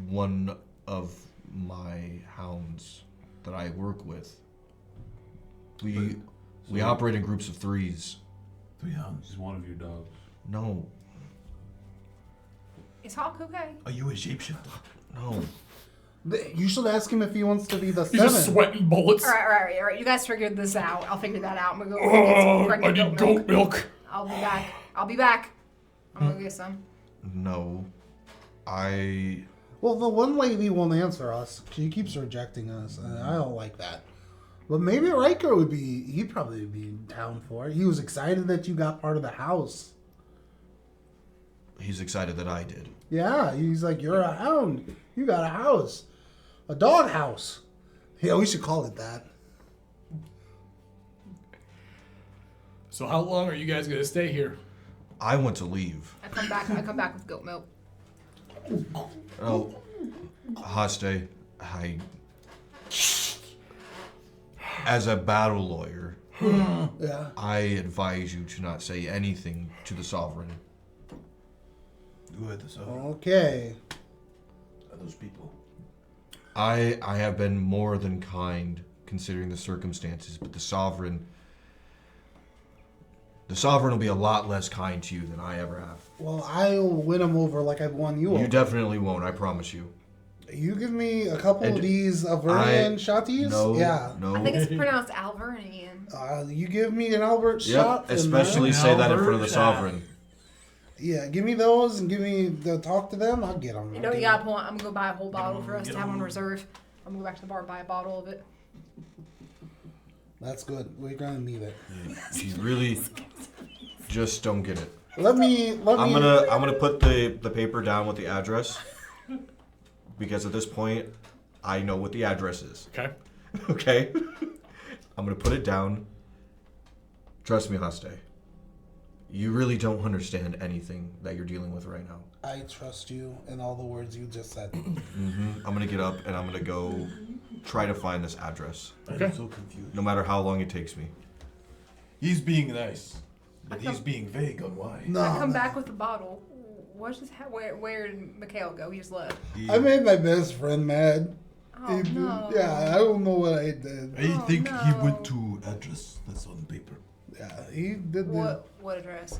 one of my hounds that I work with. We operate in groups of 3s. 3 hounds. He's one of your dogs. No, Is Hawk okay? Are you a shapeshifter? no. You should ask him if he wants to be the He's just 7. sweating bullets. All right. You guys figured this out. I'll figure that out. I'm gonna go get Oh, some I pregnant need goat milk. goat milk. I'll be back. I'm gonna get some. No. I Well, the one lady won't answer us. She keeps rejecting us, and I don't like that. But maybe Riker would be. He'd probably be down for it. He was excited that you got part of the house. he's excited that I did. Yeah, he's like, you're a hound. You got a house. A dog house. Yeah, we should call it that. So how long are you guys gonna stay here? I want to leave. I come back with goat milk. Oh, Haste, as a battle lawyer, Yeah. I advise you to not say anything to the Sovereign. Who are the Sovereign? Okay. Are those people? I have been more than kind considering the circumstances, but the Sovereign will be a lot less kind to you than I ever have. Well, I'll win him over like I've won you over. You definitely won't, I promise you. You give me a couple And of these Avernian I- shotties? No, Yeah. no. I think it's pronounced Alvernian. You give me an Albert shot. Yep, and especially then- say that in front of the Albert Sovereign. Yeah, give me those and give me the talk to them. I'll get them. You know, you gotta pull. I'm gonna go buy a whole bottle for us to have on reserve. I'm gonna go back to the bar and buy a bottle of it. That's good. We're gonna need it. You really just don't get it. Let me. I'm gonna put the paper down with the address because at this point I know what the address is. Okay. Okay? I'm gonna put it down. Trust me, Haste. You really don't understand anything that you're dealing with right now. I trust you in all the words you just said. I'm gonna get up and I'm gonna go try to find this address, Okay. I'm so confused. no matter how long it takes me. He's being nice, but he's being vague on why. No, I come no. back with a bottle. What's just where did Mikhail go? He just left. He- I made my best friend mad. Oh He- no. Yeah, I don't know what I did. I Oh, think he no. went to address that's on paper. Yeah, he did. What address?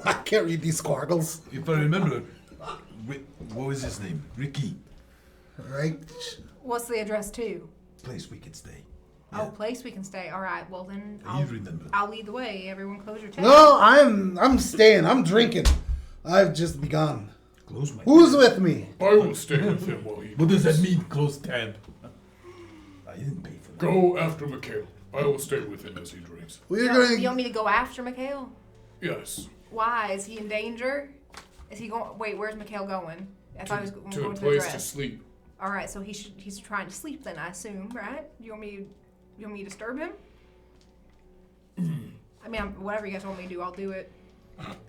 I can't read these squaggles. If I remember, what was his name? Ricky. Right? What's the address to? Place we could stay. Oh, place we can stay. All right. Well then, You remember. I'll lead the way. Everyone, close your tab. No, I'm staying. I'm drinking. I've just begun. Close my. Who's with me? I will stay with him while he. What does that mean? Close tab. didn't pay for that. Go after Mikhail. I will stay with him as he drinks. We're You going. want me to go after Mikhail? Yes. Why? Is he in danger? Is he going? Wait, where's Mikhail going? I thought he was going To a to the place to dress. sleep. All right, so he's trying to sleep then, I assume, right? You want me to disturb him? I mean, whatever you guys want me to do, I'll do it.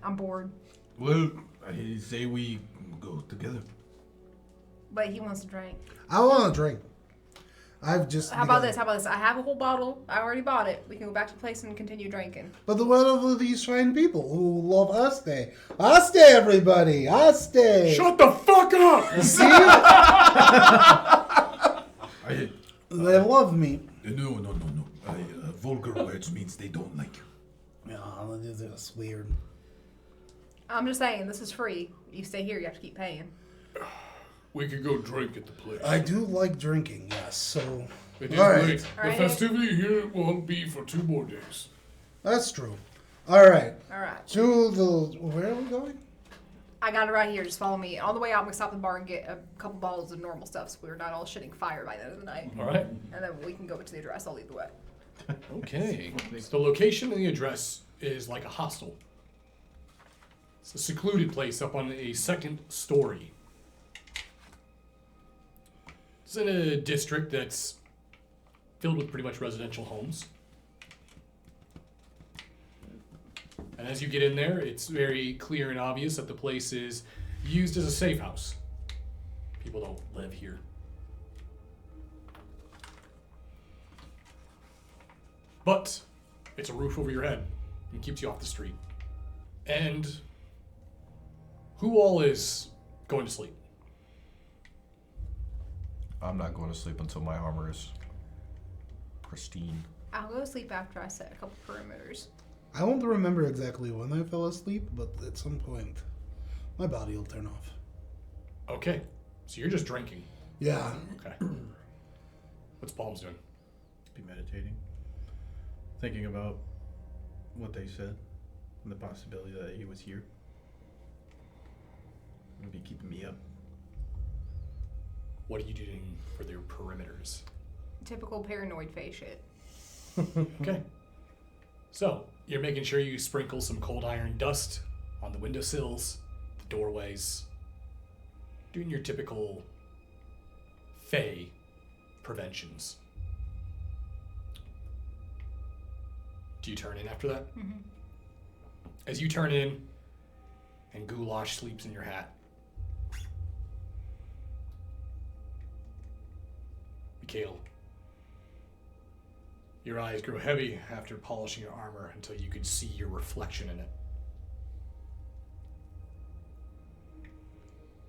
I'm bored. Well, I say we go together. But he wants to drink. I want to drink. I've just. How about this? I have a whole bottle. I already bought it. We can go back to the place and continue drinking. But the what of these fine people who love Aste? Aste, everybody! Aste! Shut the fuck up! See? I, They love me. no. Vulgar words means they don't like you. Yeah, this is weird. I'm just saying, this is free. You stay here, you have to keep paying. We could go drink at the place. I do like drinking, yes, so. It is All right. late. All The right. festivity here won't be for 2 more days. That's true. Alright. All right. To the. Where are we going? I got it right here. Just follow me. On the way out, I'm going to stop at the bar and get a couple bottles of normal stuff so we're not all shitting fire by the end of the night. All right. And then we can go to the address. I'll lead the way. Okay. So the location of the address is like a hostel. It's a secluded place up on a 2nd story. It's in a district that's filled with pretty much residential homes. And as you get in there, it's very clear and obvious that the place is used as a safe house. People don't live here. But it's a roof over your head and keeps you off the street. And who all is going to sleep? I'm not going to sleep until my armor is pristine. I'll go to sleep after I set a couple perimeters. I won't remember exactly when I fell asleep, but at some point, my body will turn off. Okay. So you're just drinking. Yeah. Okay. What's Palms doing? Be meditating. Thinking about what they said and the possibility that he was here. It'll be keeping me up. What are you doing for their perimeters? Typical paranoid face shit. Okay. So, you're making sure you sprinkle some cold iron dust on the windowsills, the doorways, doing your typical Fey preventions. Do you turn in after that? Mm-hmm. As you turn in, and Goulash sleeps in your hat. Mikhail, your eyes grow heavy after polishing your armor until you could see your reflection in it.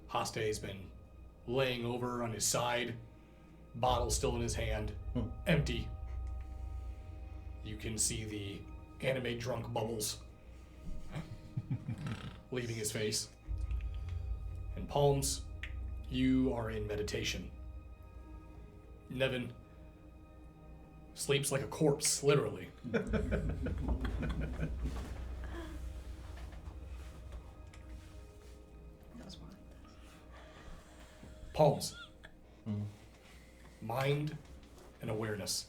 Haste's been laying over on his side, bottle still in his hand, empty. You can see the anime drunk bubbles leaving his face. And Palms, you are in meditation. Nevin sleeps like a corpse, literally. Palms. Mind and awareness.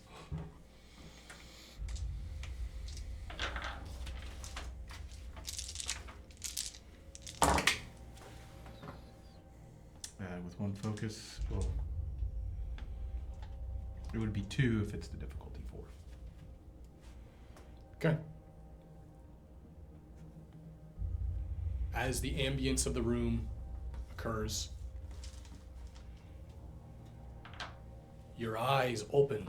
With one focus, well, it would be 2 if it's the difficulty 4. Okay. As the ambience of the room occurs, your eyes open.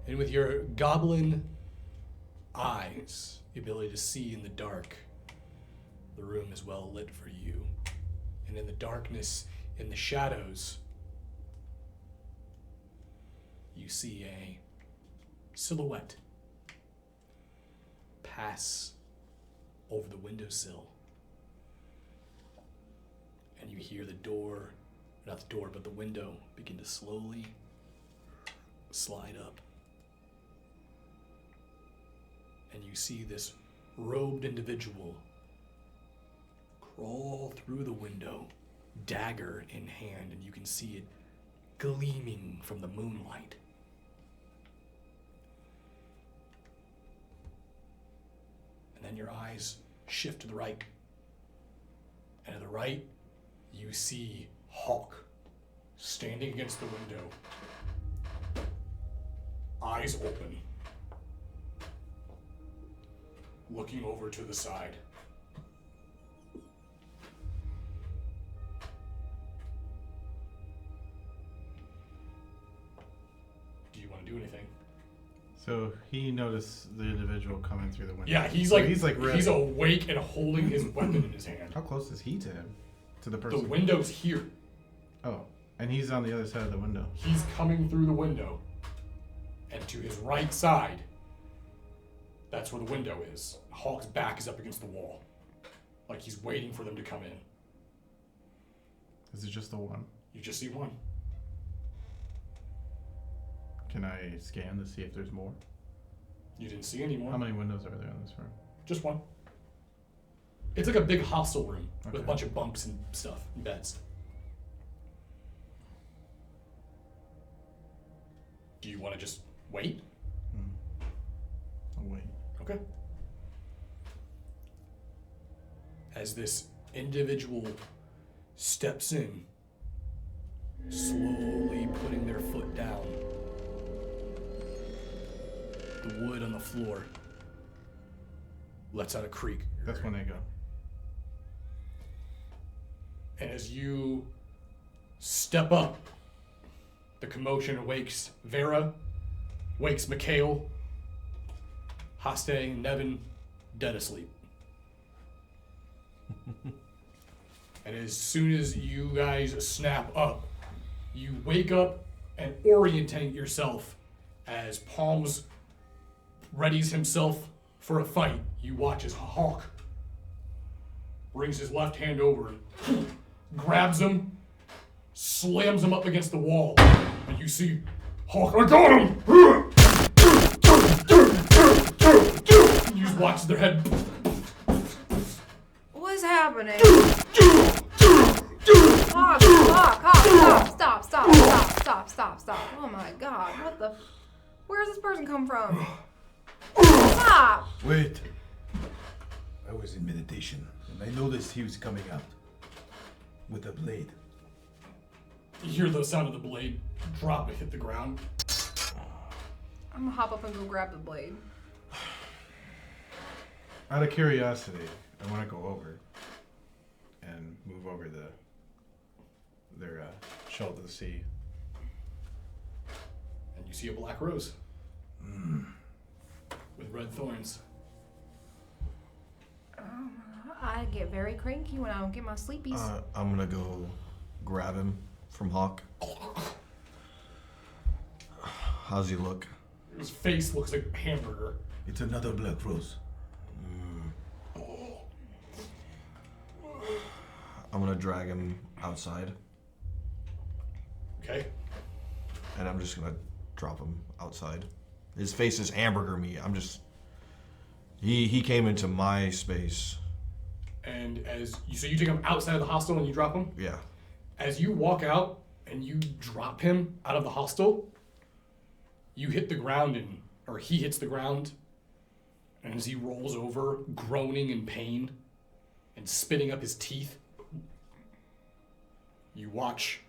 And with your goblin eyes, the ability to see in the dark, the room is well lit for you. And in the darkness, in the shadows, you see a silhouette pass over the windowsill. And you hear the door, not the door, but the window begin to slowly slide up. And you see this robed individual crawl through the window, dagger in hand, and you can see it gleaming from the moonlight. And then your eyes shift to the right. And to the right, you see Hawk standing against the window. Eyes open. Looking over to the side. Do you want to do anything? So he noticed the individual coming through the window. Yeah, he's So like ready. he's awake and holding his weapon in his hand. How close is he to him? To the The person? window's here. Oh, and he's on the other side of the window. He's coming through the window. And to his right side, that's where the window is. Hawk's back is up against the wall. Like he's waiting for them to come in. Is it just the one? You just see one. Can I scan to see if there's more? You didn't see any more. How many windows are there in this room? Just one. It's like a big hostel room with a Okay. bunch of bunks and stuff and beds. Do you want to just wait? I'll wait. Okay. As this individual steps in, slowly putting their foot down, the wood on the floor lets out a creak. That's when they go. And as you step up, the commotion wakes Vera, wakes Mikhail, Haste, and Nevin, dead asleep. And as soon as you guys snap up, you wake up and orientate yourself as Palms readies himself for a fight. You watch as Hawk brings his left hand over and grabs him, slams him up against the wall, and you see Hawk, I got him! You just watch their head. What's happening? Stop. Oh my god, what the? Where's this person come from? Stop! Wait. I was in meditation, and I noticed he was coming out with a blade. You hear the sound of the blade drop and hit the ground. I'm gonna hop up and go grab the blade. Out of curiosity, I want to go over and move over their shoulder to see. And you see a black rose with red thorns. I get very cranky when I don't get my sleepies. I'm gonna go grab him from Hawk. How's he look? His face looks like a hamburger. It's another black rose. I'm gonna drag him outside, Okay? and I'm just gonna drop him outside. His face is hamburger meat. I'm just... He came into my space. And so you take him outside of the hostel and you drop him? Yeah. As you walk out and you drop him out of the hostel, you hit the ground or he hits the ground, and as he rolls over, groaning in pain and spitting up his teeth, you watch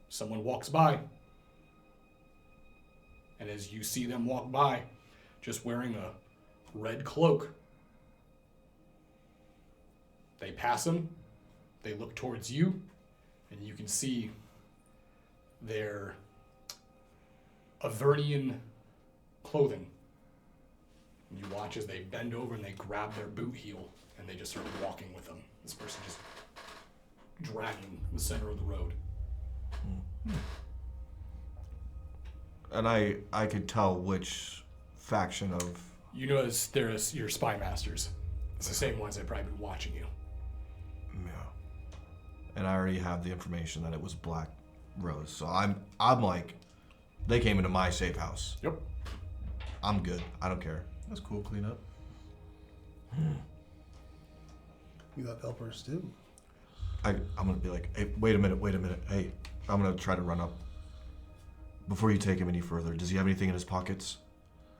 someone walks by. And as you see them walk by, just wearing a red cloak, they pass him, they look towards you, and you can see their Avernian clothing. And you watch as they bend over and they grab their boot heel and they just start walking with them. This person just dragging the center of the road. And I could tell which faction of... You notice there's your spy masters. It's the same ones that probably been watching you. Yeah. And I already have the information that it was Black Rose. So I'm like, they came into my safe house. Yep. I'm good. I don't care. That's cool. Clean up. You have helpers too. I'm gonna be like, hey, wait a minute. Hey, I'm gonna try to run up. Before you take him any further, does he have anything in his pockets?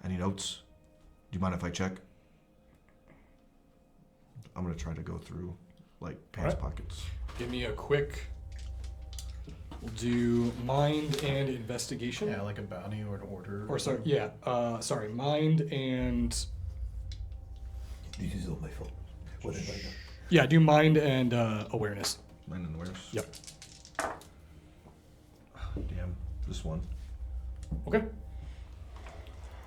Any notes? Do you mind if I check? I'm gonna try to go through, like, pants pockets. Give me a quick. We'll do mind and investigation. Yeah, like a bounty or an order. Or sorry, yeah. Sorry, mind and. This is all my fault. What have I done? Yeah, do mind and awareness. Mind and awareness. Yep. Damn, this one. Okay.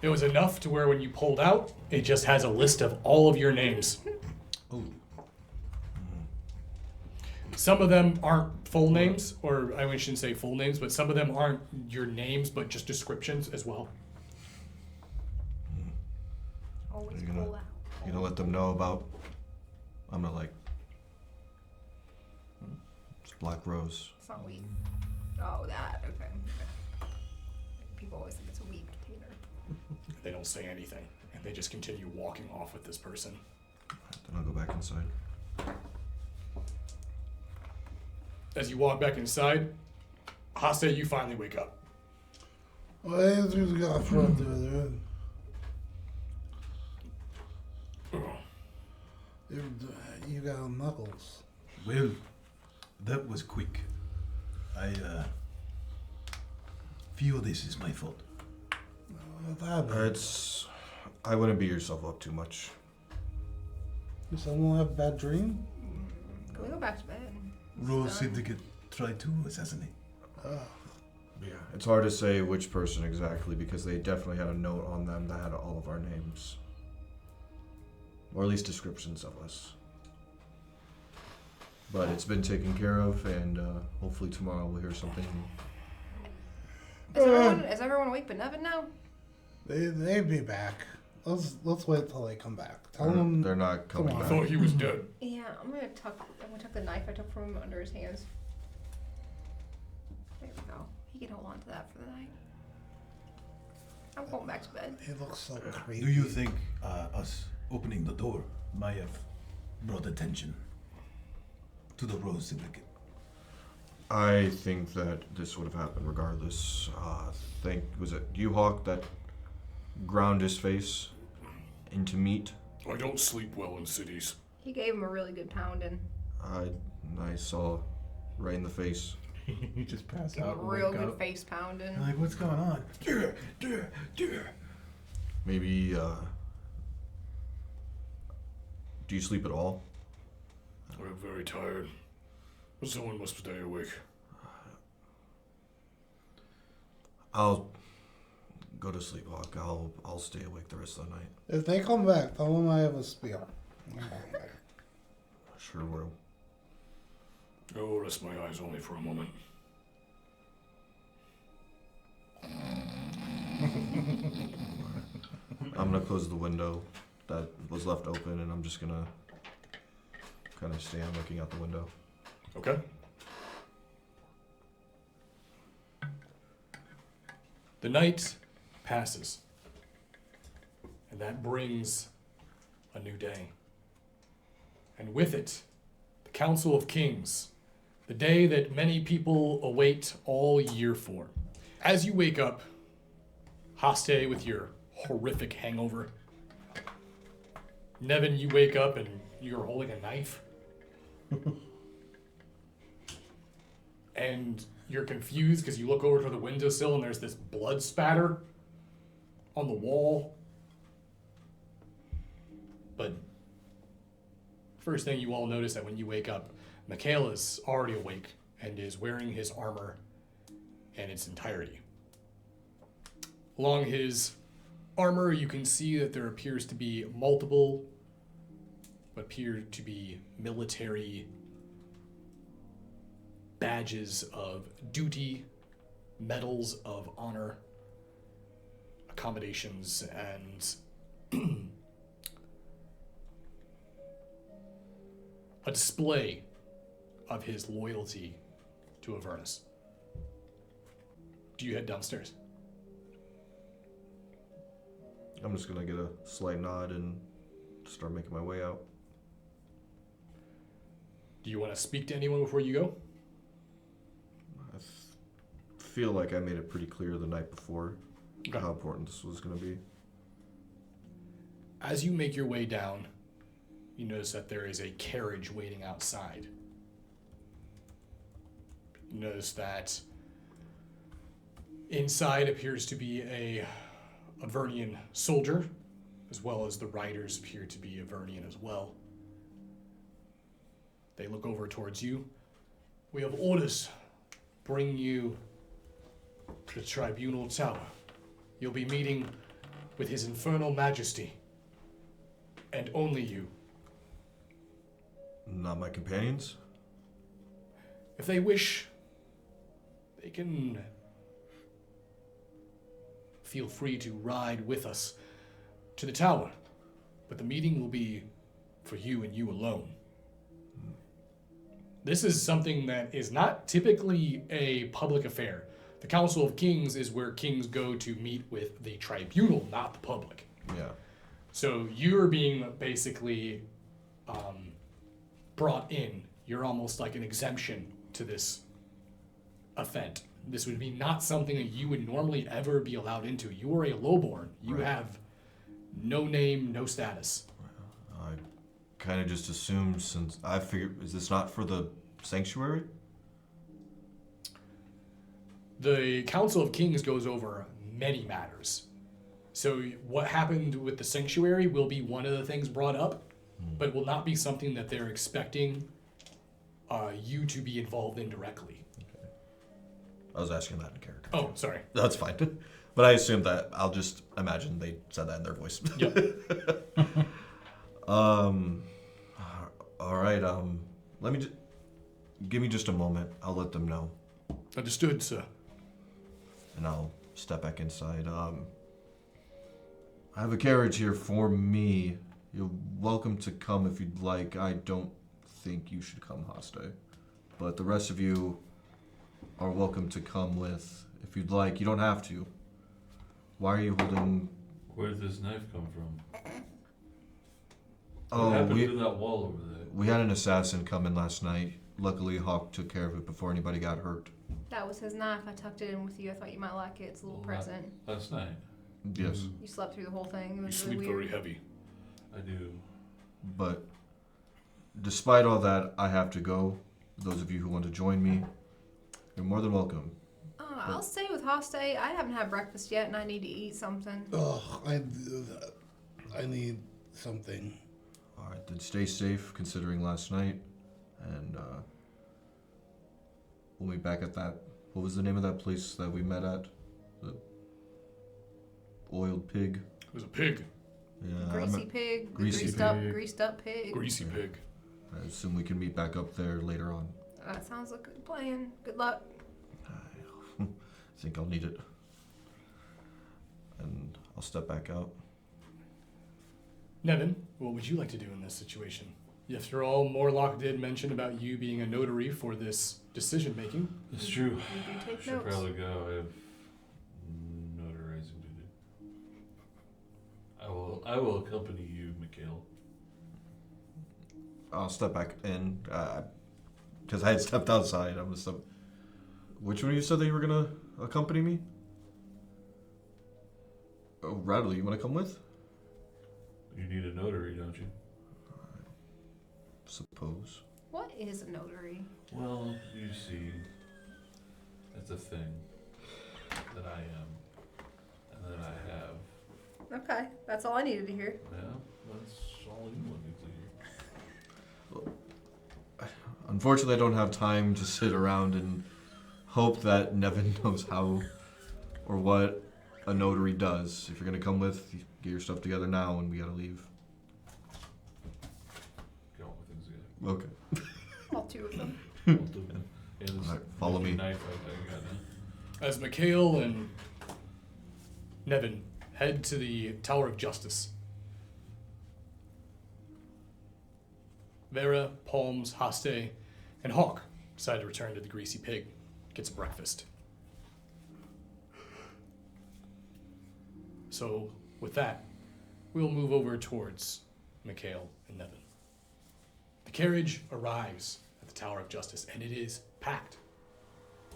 It was enough to where when you pulled out, it just has a list of all of your names. Ooh. Some of them aren't full names, or I shouldn't say full names, but some of them aren't your names, but just descriptions as well. Always You're gonna- pull out. You gonna let them know about? I'm gonna like. It's Black Rose. It's not wheat. Oh, that. Okay. People always think it's a wheat container. They don't say anything, and they just continue walking off with this person. Then I'll go back inside. As you walk back inside, Hasta, you finally wake up. What is you got from there? You got knuckles. Well, that was quick. I feel this is my fault. What happened? It's. I wouldn't beat yourself up too much. Did someone have a bad dream? Can we go back to bed? Rose Syndicate tried to assassinate. Yeah. It's hard to say which person exactly because they definitely had a note on them that had all of our names. Or at least descriptions of us. But it's been taken care of, and hopefully tomorrow we'll hear something. Is everyone awake but Nevin now? They'd be back. Let's wait till they come back. Tell them They're not coming Come I on. back. thought he was dead. Yeah, I'm gonna tuck the knife I took from him under his hands. There we go. He can hold on to that for the night. I'm going back to bed. He looks so creepy. Do you think us opening the door might have brought attention to the Rose Syndicate? I think that this would have happened regardless. Was it you, Hawk, that ground his face into meat? I don't sleep well in cities. He gave him a really good pounding. I saw right in the face. You just pass Gave him out. a and real wake good up. face pounding. You're like, what's going on? Maybe, do you sleep at all? I'm very tired. But someone must stay awake. I'll go to sleep, Hawk. I'll stay awake the rest of the night. If they come back, tell them I have a spear. Sure will. I will rest my eyes only for a moment. I'm gonna close the window that was left open, and I'm just gonna kind of stand looking out the window. Okay. The night passes, and that brings a new day. And with it, the Council of Kings, the day that many people await all year for. As you wake up, Haste with your horrific hangover. Nevin, you wake up and you're holding a knife. And you're confused because you look over to the windowsill and there's this blood spatter on the wall. But first thing you all notice that when you wake up, Michaela's already awake and is wearing his armor in its entirety. Along his armor, you can see that there appears to be multiple, what appear to be military badges of duty, medals of honor, accommodations, and a display of his loyalty to Avernus. Do you head downstairs? I'm just gonna get a slight nod and start making my way out. Do you want to speak to anyone before you go? feel like I made it pretty clear the night before Okay. how important this was going to be. As you make your way down, you notice that there is a carriage waiting outside. You notice that inside appears to be a Avernian soldier, as well as the riders appear to be Avernian as well. They look over towards you. We have orders. Bring you to the Tribunal Tower. You'll be meeting with His Infernal Majesty. And only you. Not my companions? If they wish, they can feel free to ride with us to the tower. But the meeting will be for you and you alone. This is something that is not typically a public affair. The Council of Kings is where kings go to meet with the tribunal, not the public. Yeah. So you're being basically brought in. You're almost like an exemption to this event. This would be not something that you would normally ever be allowed into. You are a lowborn. You Right. have no name, no status. I kind of just assumed, since I figured, is this not for the sanctuary? The Council of Kings goes over many matters. So what happened with the sanctuary will be one of the things brought up, but will not be something that they're expecting you to be involved in directly. I was asking that in character. Oh, sorry. That's fine. But I assumed that. I'll just imagine they said that in their voice. Yep. All right. Let me give me just a moment. I'll let them know, Understood, sir. and I'll step back inside. I have a carriage here for me. You're welcome to come if you'd like. I don't think you should come, Haste, but the rest of you are welcome to come with if you'd like. You don't have to. Why are you holding? Where did this knife come from? What Oh, happened to that wall over there? we had an assassin come in last night. Luckily, Hawk took care of it before anybody got hurt. That was his knife. I tucked it in with you. I thought you might like it. It's a little Well, present. Last night. Yes, You slept through the whole thing. It You was sleep really very weird. heavy. I do. but despite all that, I have to go. Those of you who want to join me, you're more than welcome. I'll stay with Haste. I haven't had breakfast yet, and I need to eat something. Oh, I need something. All right, then stay safe considering last night, and we'll be back at that. What was the name of that place that we met at? The Oiled Pig. It was a pig. Yeah, Greasy pig. Greasy Greased up pig. Greasy pig. I assume we can meet back up there later on. That sounds like a good plan. Good luck. I think I'll need it. And I'll step back out. Nevin, what would you like to do in this situation? After all, Morlock did mention about you being a notary for this decision making. It's true. You do take Should notes. probably go. I have notarizing to do. I will accompany you, Mikhail. I'll step back in, because I had stepped outside. I'm gonna step. Which one of you said that you were gonna accompany me? Oh, Radley, you want to come with? You need a notary, don't you? Suppose. What is a notary? Well, you see, it's a thing that I am and that I have. Okay, that's all I needed to hear. Yeah, that's all you wanted to hear. Unfortunately, I don't have time to sit around and hope that Nevin knows how or what a notary does. If you're gonna come with, get your stuff together now, and we gotta leave. Get all my things together. Okay. All two of them. I'll do it. Yeah, this Alright, follow me. knife I got now. As Mikhail and Nevin head to the Tower of Justice, Vera, Palms, Haste, and Hawk decide to return to the Greasy Pig, get some breakfast. So, with that, we'll move over towards Mikhail and Nevin. The carriage arrives at the Tower of Justice, and it is packed.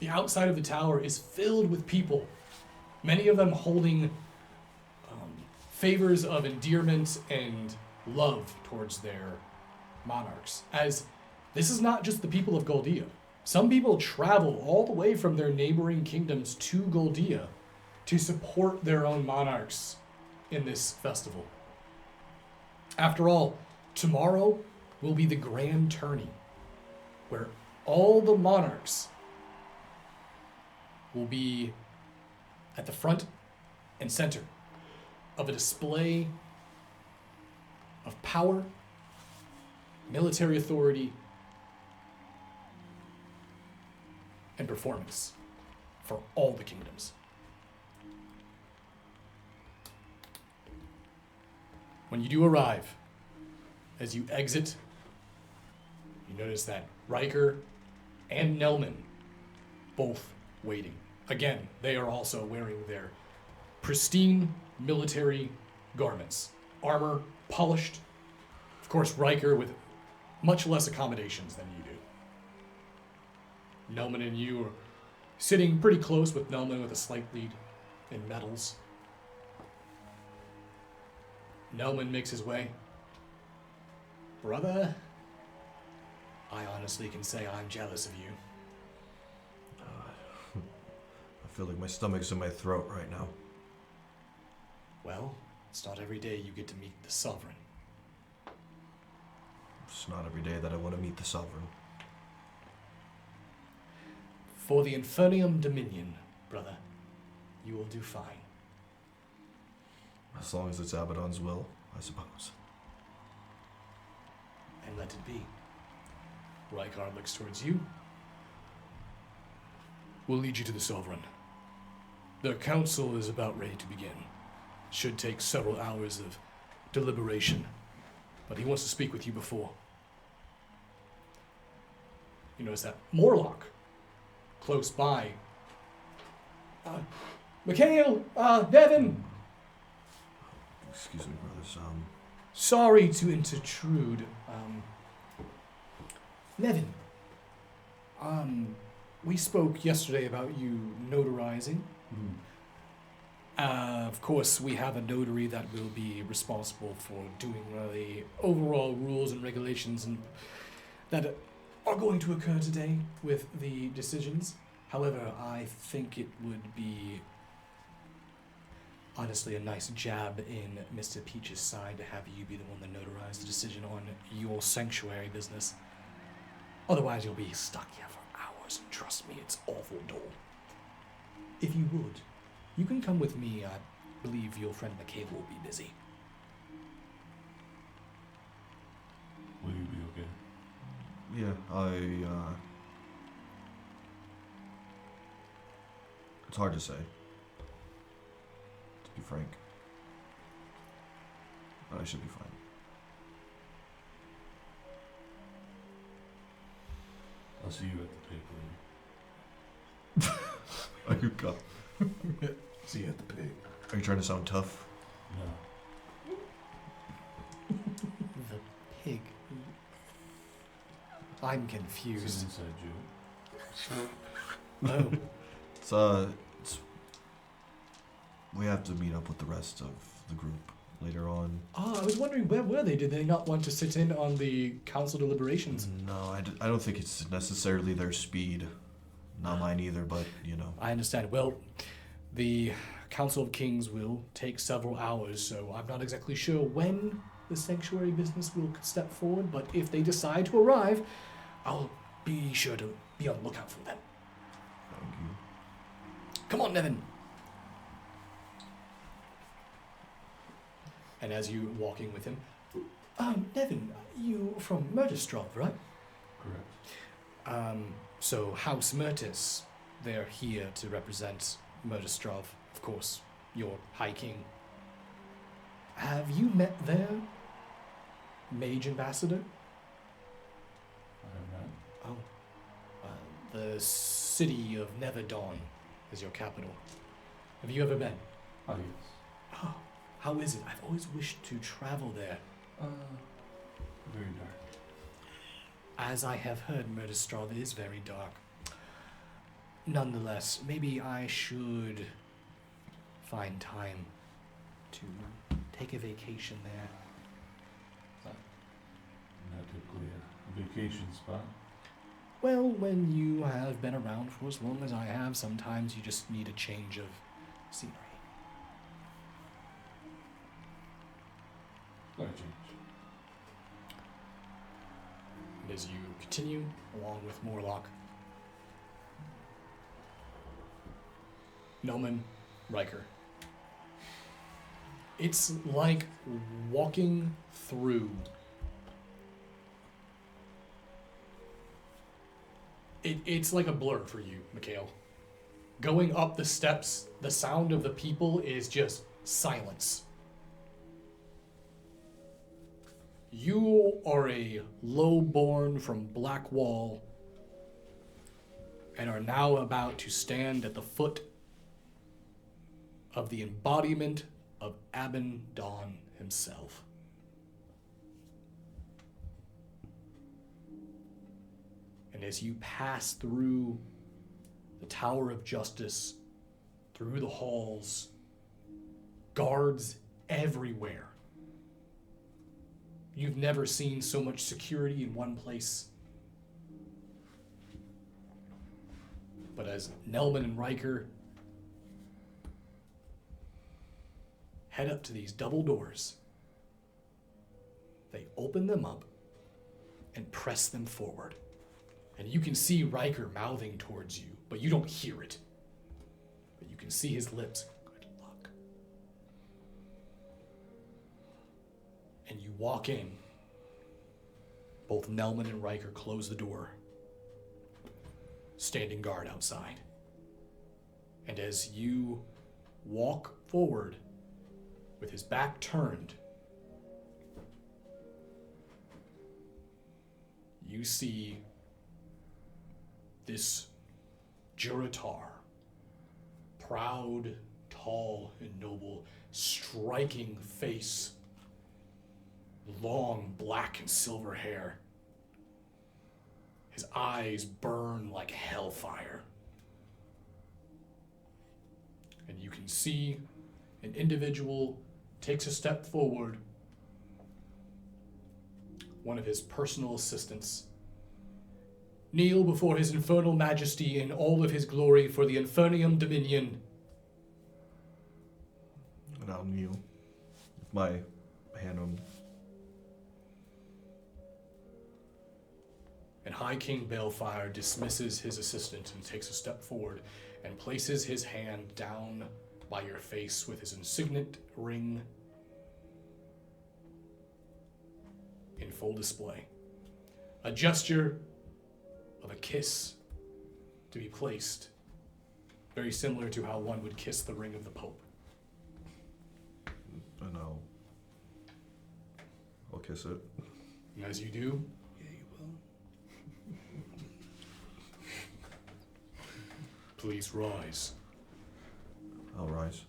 The outside of the tower is filled with people, many of them holding favors of endearment and love towards their monarchs. As this is not just the people of Goldia. Some people travel all the way from their neighboring kingdoms to Goldia to support their own monarchs in this festival. After all, tomorrow will be the grand tourney, where all the monarchs will be at the front and center of a display of power, military authority, and performance for all the kingdoms. When you do arrive, as you exit, you notice that Riker and Nelman both waiting. Again, they are also wearing their pristine military garments. Armor, polished. Of course, Riker with much less accommodations than you do. Nelman and you are sitting pretty close, with Nelman with a slight lead in medals. Nelman makes his way. Brother, I honestly can say I'm jealous of you. I feel like my stomach's in my throat right now. Well, it's not every day you get to meet the Sovereign. It's not every day that I want to meet the Sovereign. For the Infernium Dominion, brother, you will do fine. As long as it's Abaddon's will, I suppose. And let it be. Rykar looks towards you. We'll lead you to the Sovereign. The council is about ready to begin. Should take several hours of deliberation, but he wants to speak with you before. You notice that Morlock, close by. Mikhail, Devin! Excuse me, brothers. Sorry to intrude. Nevin, we spoke yesterday about you notarizing. Of course, we have a notary that will be responsible for doing the overall rules and regulations and that are going to occur today with the decisions. However, I think it would be honestly a nice jab in Mr. Peach's side to have you be the one that notarized the decision on your sanctuary business. Otherwise, you'll be stuck here for hours, and trust me, it's awful dull. If you would, you can come with me. I believe your friend McCabe will be busy. Will you be okay? Yeah, it's hard to say, to be frank. But I should be fine. I'll see you at the pig later. Are you go? See you at the pig. Are you trying to sound tough? No. The pig. I'm It's confused. an inside joke. Oh, We have to meet up with the rest of the group later on. I was wondering, where were they? Did they not want to sit in on the council deliberations? No, I don't think it's necessarily their speed. Not mine either, but, you know. I understand. Well, the Council of Kings will take several hours, so I'm not exactly sure when the sanctuary business will step forward, but if they decide to arrive, I'll be sure to be on the lookout for them. Thank you. Come on, Nevin. And as you're walking with him, Nevin, you from Murderstrov, right? Correct. So House Murtis, they're here to represent Murderstrov, of course, your High King. Have you met their Mage Ambassador? I have not. Oh, the city of Neverdawn is your capital. Have you ever been? Oh, yes. Oh, how is it? I've always wished to travel there. Very dark. As I have heard, Murderstrov is very dark. nonetheless, maybe I should find time to take a vacation there. Not typically a vacation spot. Well, when you have been around for as long as I have, sometimes you just need a change of scenery. Not a change. And as you continue along with Morlock, Noman, Riker, it's like walking through. It's like a blur for you, Mikhail. Going up the steps, the sound of the people is just silence. You are a lowborn from Blackwall and are now about to stand at the foot of the embodiment of Abaddon himself. And as you pass through the Tower of Justice, through the halls, guards everywhere. You've never seen so much security in one place. But as Nelman and Riker head up to these double doors, they open them up and press them forward. And you can see Riker mouthing towards you, but you don't hear it. But you can see his lips. Good luck. And you walk in. Both Nelman and Riker close the door, standing guard outside. And as you walk forward with his back turned, you see this Juratar, proud, tall, and noble, striking face, long black and silver hair. His eyes burn like hellfire. And you can see an individual takes a step forward, one of his personal assistants, kneel before his infernal majesty in all of his glory for the Infernium Dominion. And I'll kneel with my hand on. And High King Balefire dismisses his assistant and takes a step forward and places his hand down by your face with his insignet ring in full display. A gesture of a kiss to be placed, very similar to how one would kiss the ring of the Pope. And I'll kiss it. And as you do, Yeah, you will. please rise. I'll rise.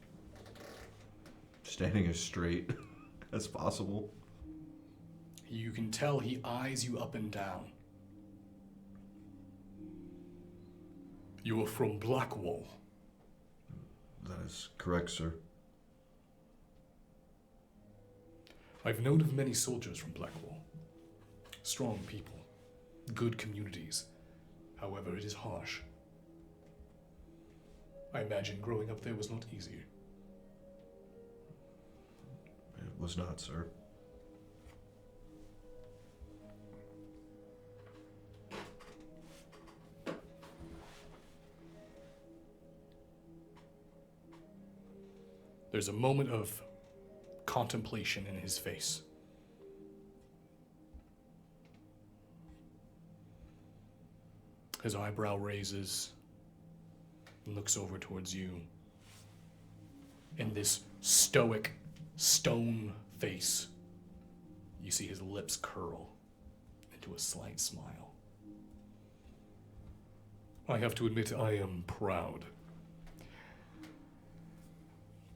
Standing as straight as possible. You can tell he eyes you up and down. You are from Blackwall. That is correct, sir. I've known of many soldiers from Blackwall. Strong people, good communities. However, it is harsh. I imagine growing up there was not easy. It was not, sir. There's a moment of contemplation in his face. His eyebrow raises and looks over towards you. In this stoic, stone face, you see his lips curl into a slight smile. I have to admit I am proud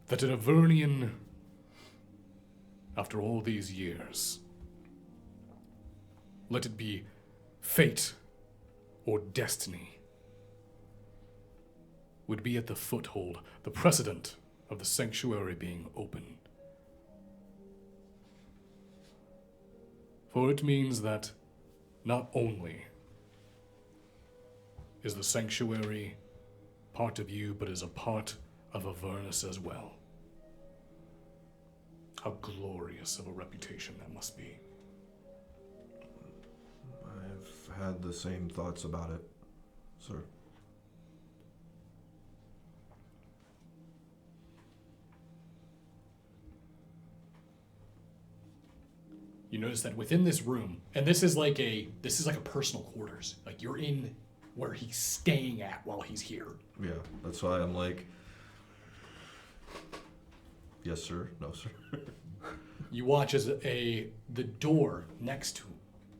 that an Avernian, after all these years, let it be fate or destiny, would be at the foothold, the precedent of the sanctuary being open. For it means that not only is the sanctuary part of you, but is a part of Avernus as well. How glorious of a reputation that must be. I've had the same thoughts about it, sir. You notice that within this room, and this is like a personal quarters. Like you're in where he's staying at while he's here. Yeah, that's why I'm like, yes, sir. No, sir. You watch as the door next to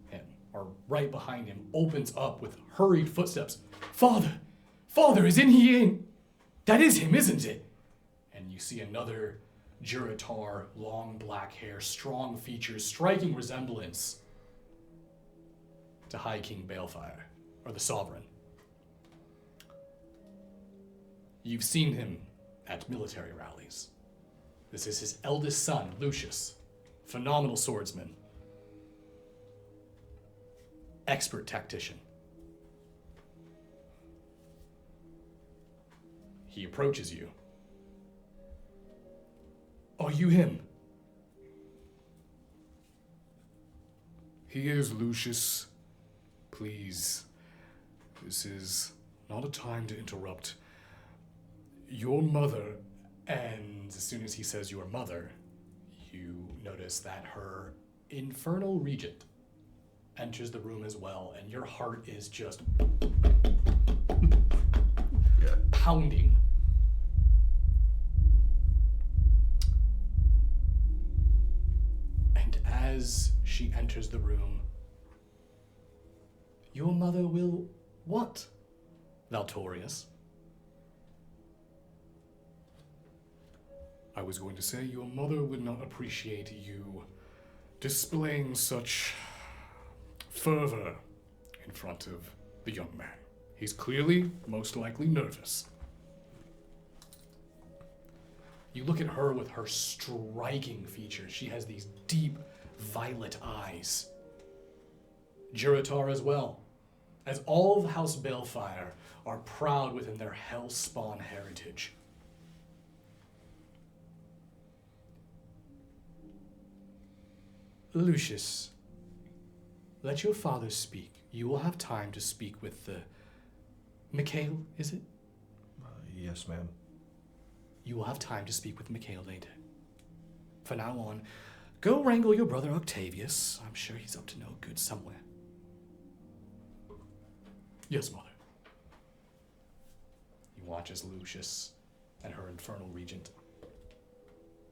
him, or right behind him, opens up with hurried footsteps. Father, isn't he in? That is him, isn't it? And you see another Juratar, long black hair, strong features, striking resemblance to High King Balefire, or the Sovereign. You've seen him at military rallies. This is his eldest son, Lucius. Phenomenal swordsman. Expert tactician. He approaches you. Are you him? He is, Lucius. Please, this is not a time to interrupt. Your mother, And as soon as he says your mother, you notice that her infernal regent enters the room as well, and your heart is just pounding. And as she enters the room, your mother will what, Valtorius? I was going to say your mother would not appreciate you displaying such fervor in front of the young man. He's clearly, most likely, nervous. You look at her with her striking features. She has these deep violet eyes. Juratar as well, as all of House Balefire are proud within their Hellspawn heritage. Lucius, let your father speak. You will have time to speak with the... Mikhail, is it? Yes, ma'am. You will have time to speak with Mikhail later. For now on, go wrangle your brother Octavius. I'm sure he's up to no good somewhere. Yes, mother. You watch as Lucius and her infernal regent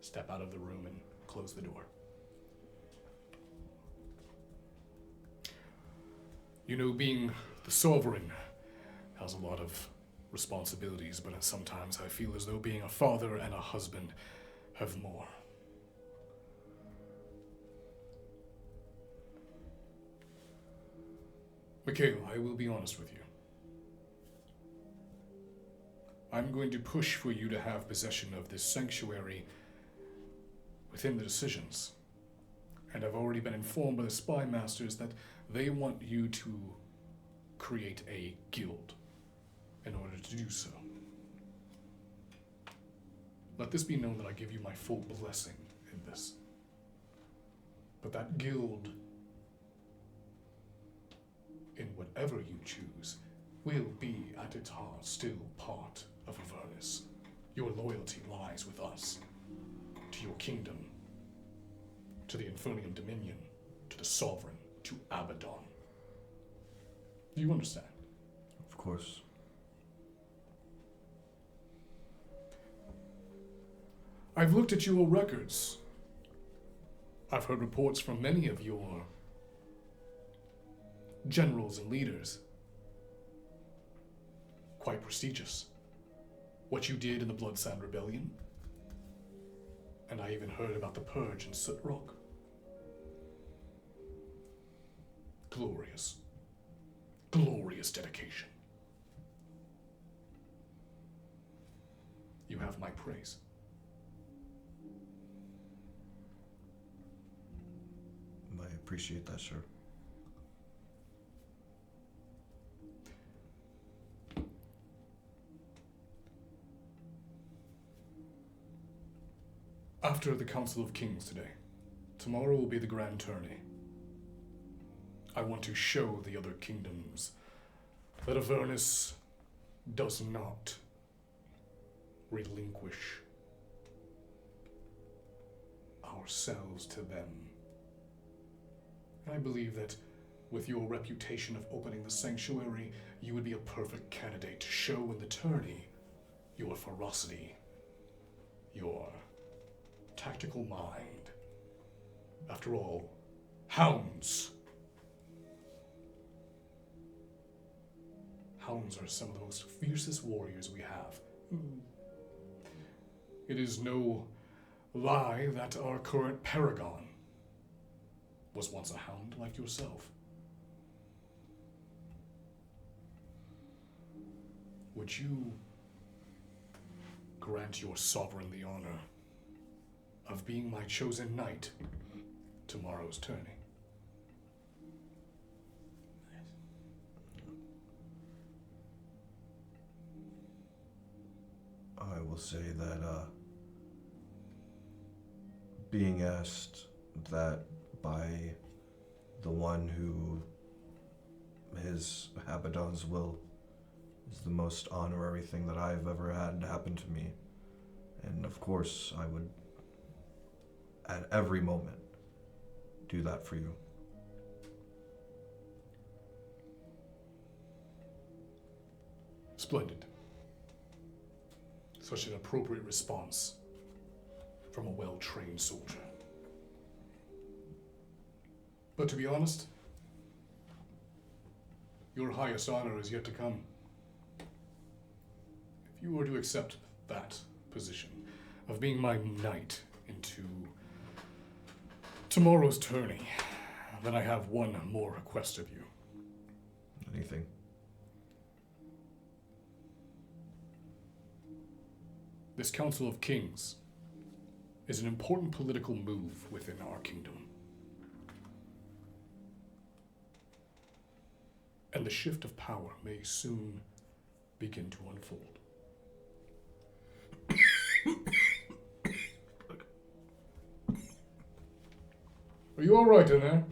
step out of the room and close the door. You know, being the sovereign has a lot of responsibilities, but sometimes I feel as though being a father and a husband have more. Mikhail, I will be honest with you. I'm going to push for you to have possession of this sanctuary within the decisions. And I've already been informed by the spy masters that they want you to create a guild in order to do so. Let this be known that I give you my full blessing in this. But that guild, in whatever you choose, will be at its heart still part of Avernus. Your loyalty lies with us, to your kingdom, to the Infernium Dominion, to the Sovereign, to Abaddon. Do you understand? Of course. I've looked at your records. I've heard reports from many of your generals and leaders. Quite prestigious. What you did in the Bloodsand Rebellion. And I even heard about the Purge in Soot Rock. Glorious. Glorious dedication. you have my praise. I appreciate that, sir. After the Council of Kings today, tomorrow will be the grand tourney. I want to show the other kingdoms that Avernus does not relinquish ourselves to them. I believe that with your reputation of opening the sanctuary, you would be a perfect candidate to show in the tourney your ferocity, your tactical mind. After all, hounds. Hounds are some of the most fiercest warriors we have. It is no lie that our current paragon was once a hound like yourself. Would you grant your sovereign the honor of being my chosen knight tomorrow's tourney? I will say that being asked that by the one who his Abaddon's will is the most honorary thing that I've ever had happen to me. And of course, I would, at every moment, do that for you. Splendid. Such an appropriate response from a well-trained soldier. But to be honest, your highest honor is yet to come. If you were to accept that position of being my knight into tomorrow's tourney, then I have one more request of you. Anything? This Council of Kings is an important political move within our kingdom. And the shift of power may soon begin to unfold. Are you all right in there?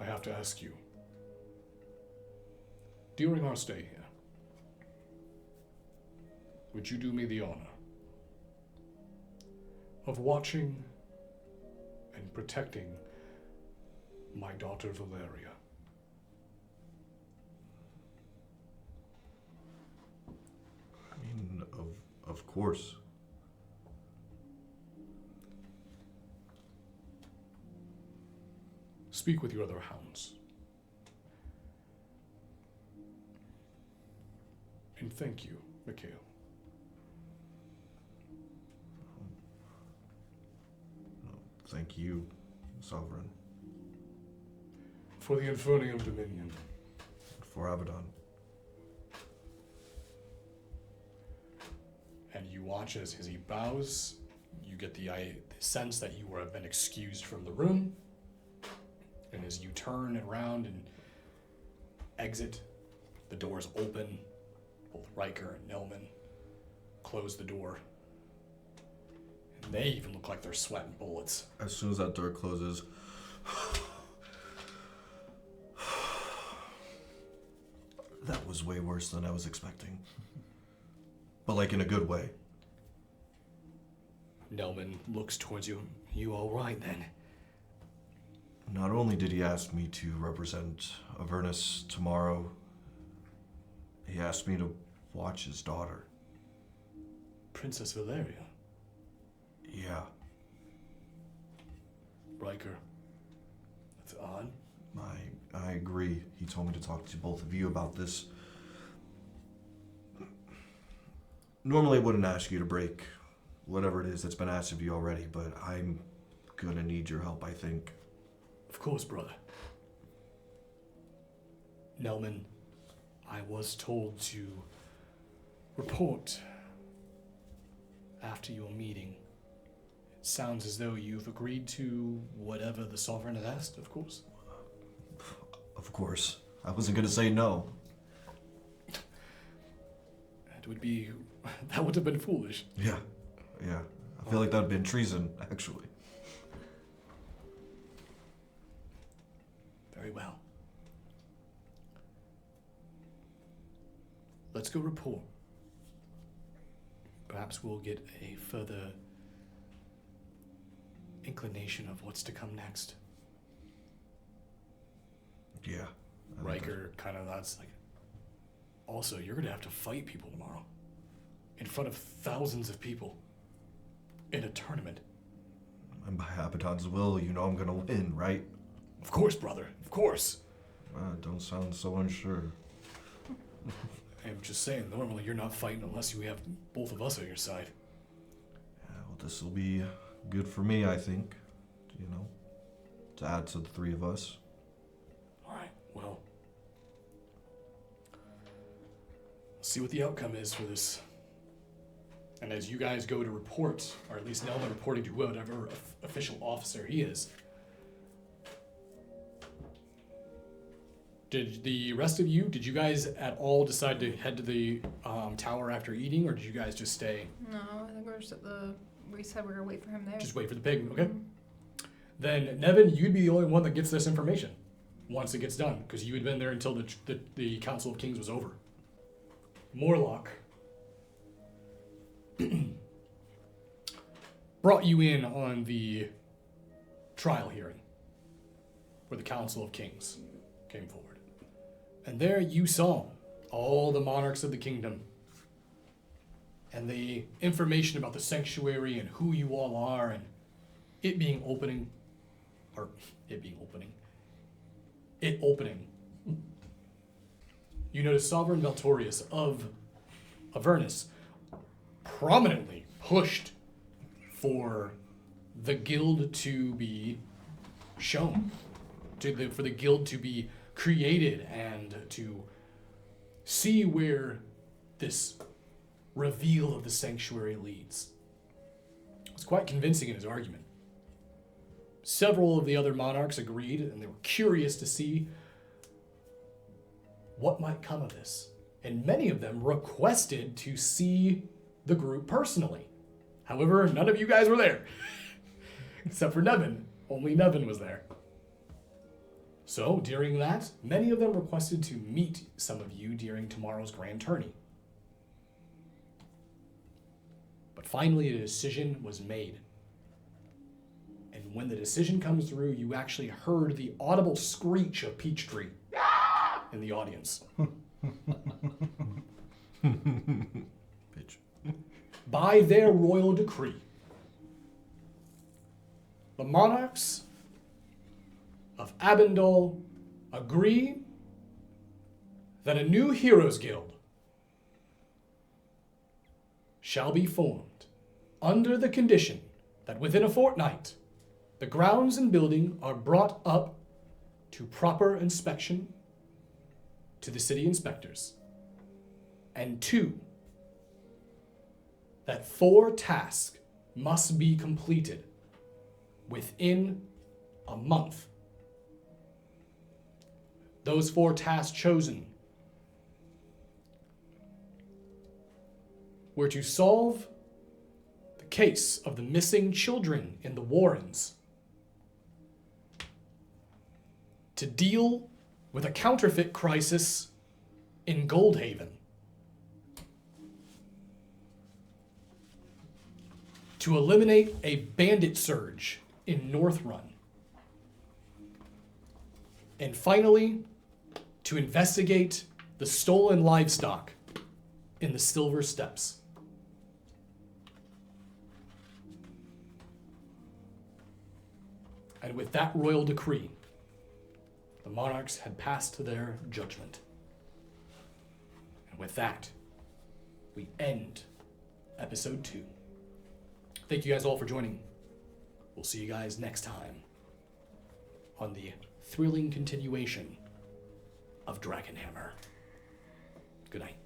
I have to ask you, during our stay here, would you do me the honor of watching and protecting my daughter Valeria? I mean, of course. Speak with your other hounds. And thank you, Mikhail. Thank you, Sovereign. For the Infernium Dominion. For Abaddon. And you watch as he bows. You get the sense that you have been excused from the room. And as you turn around and exit, the doors open. Both Riker and Nelman close the door. And they even look like they're sweating bullets. As soon as that door closes, that was way worse than I was expecting. But like in a good way. Nelman looks towards you. You all right then? Not only did he ask me to represent Avernus tomorrow, he asked me to watch his daughter. Princess Valeria? Yeah. Riker. That's odd. I agree. He told me to talk to both of you about this. Normally I wouldn't ask you to break whatever it is that's been asked of you already, but I'm gonna need your help, I think. Of course, brother. Nelman, I was told to report after your meeting. It sounds as though you've agreed to whatever the Sovereign had asked, of course. Of course. I wasn't gonna say no. That would have been foolish. Yeah. I feel like that would have been treason, actually. Very well. Let's go report. Perhaps we'll get a further inclination of what's to come next. Yeah. Riker kind of that's like, also, you're going to have to fight people tomorrow. In front of thousands of people. In a tournament. And by Abaddon's will, you know I'm gonna win, right? Of course, brother. Of course. Don't sound so unsure. I'm just saying, normally you're not fighting unless you have both of us on your side. Yeah, well, this will be good for me, I think. You know, to add to the three of us. All right, well. See what the outcome is for this. And as you guys go to report, or at least Nelman reporting to whatever official officer he is, did the rest of you, did you guys at all decide to head to the tower after eating, or did you guys just stay? No, I think we're just we said we were gonna wait for him there. Just wait for the pig, okay? Then, Nevin, you'd be the only one that gets this information once it gets done, because you had been there until the Council of Kings was over. Morlock brought you in on the trial hearing where the Council of Kings came forward. And there you saw all the monarchs of the kingdom and the information about the sanctuary and who you all are and it opening. You notice Sovereign Valtorius of Avernus prominently pushed for the guild to be shown, for the guild to be created and to see where this reveal of the sanctuary leads. It was quite convincing in his argument. Several of the other monarchs agreed, and they were curious to see what might come of this. And many of them requested to see the group personally. However, none of you guys were there. Except for Nevin. Only Nevin was there. So, during that, many of them requested to meet some of you during tomorrow's grand tourney. But finally, a decision was made. And when the decision comes through, you actually heard the audible screech of Peachtree in the audience. Bitch. By their royal decree, the monarchs of Abendol agree that a new heroes guild shall be formed under the condition that within a fortnight the grounds and building are brought up to proper inspection to the city inspectors, and 2, that 4 tasks must be completed within a month. Those 4 tasks chosen were to solve the case of the missing children in the Warrens, to deal with a counterfeit crisis in Goldhaven, to eliminate a bandit surge in Northrun, and finally, to investigate the stolen livestock in the Silver Steppes. And with that royal decree, the monarchs had passed their judgment. And with that, we end episode 2. Thank you guys all for joining. We'll see you guys next time on the thrilling continuation of Dragonhammer. Good night.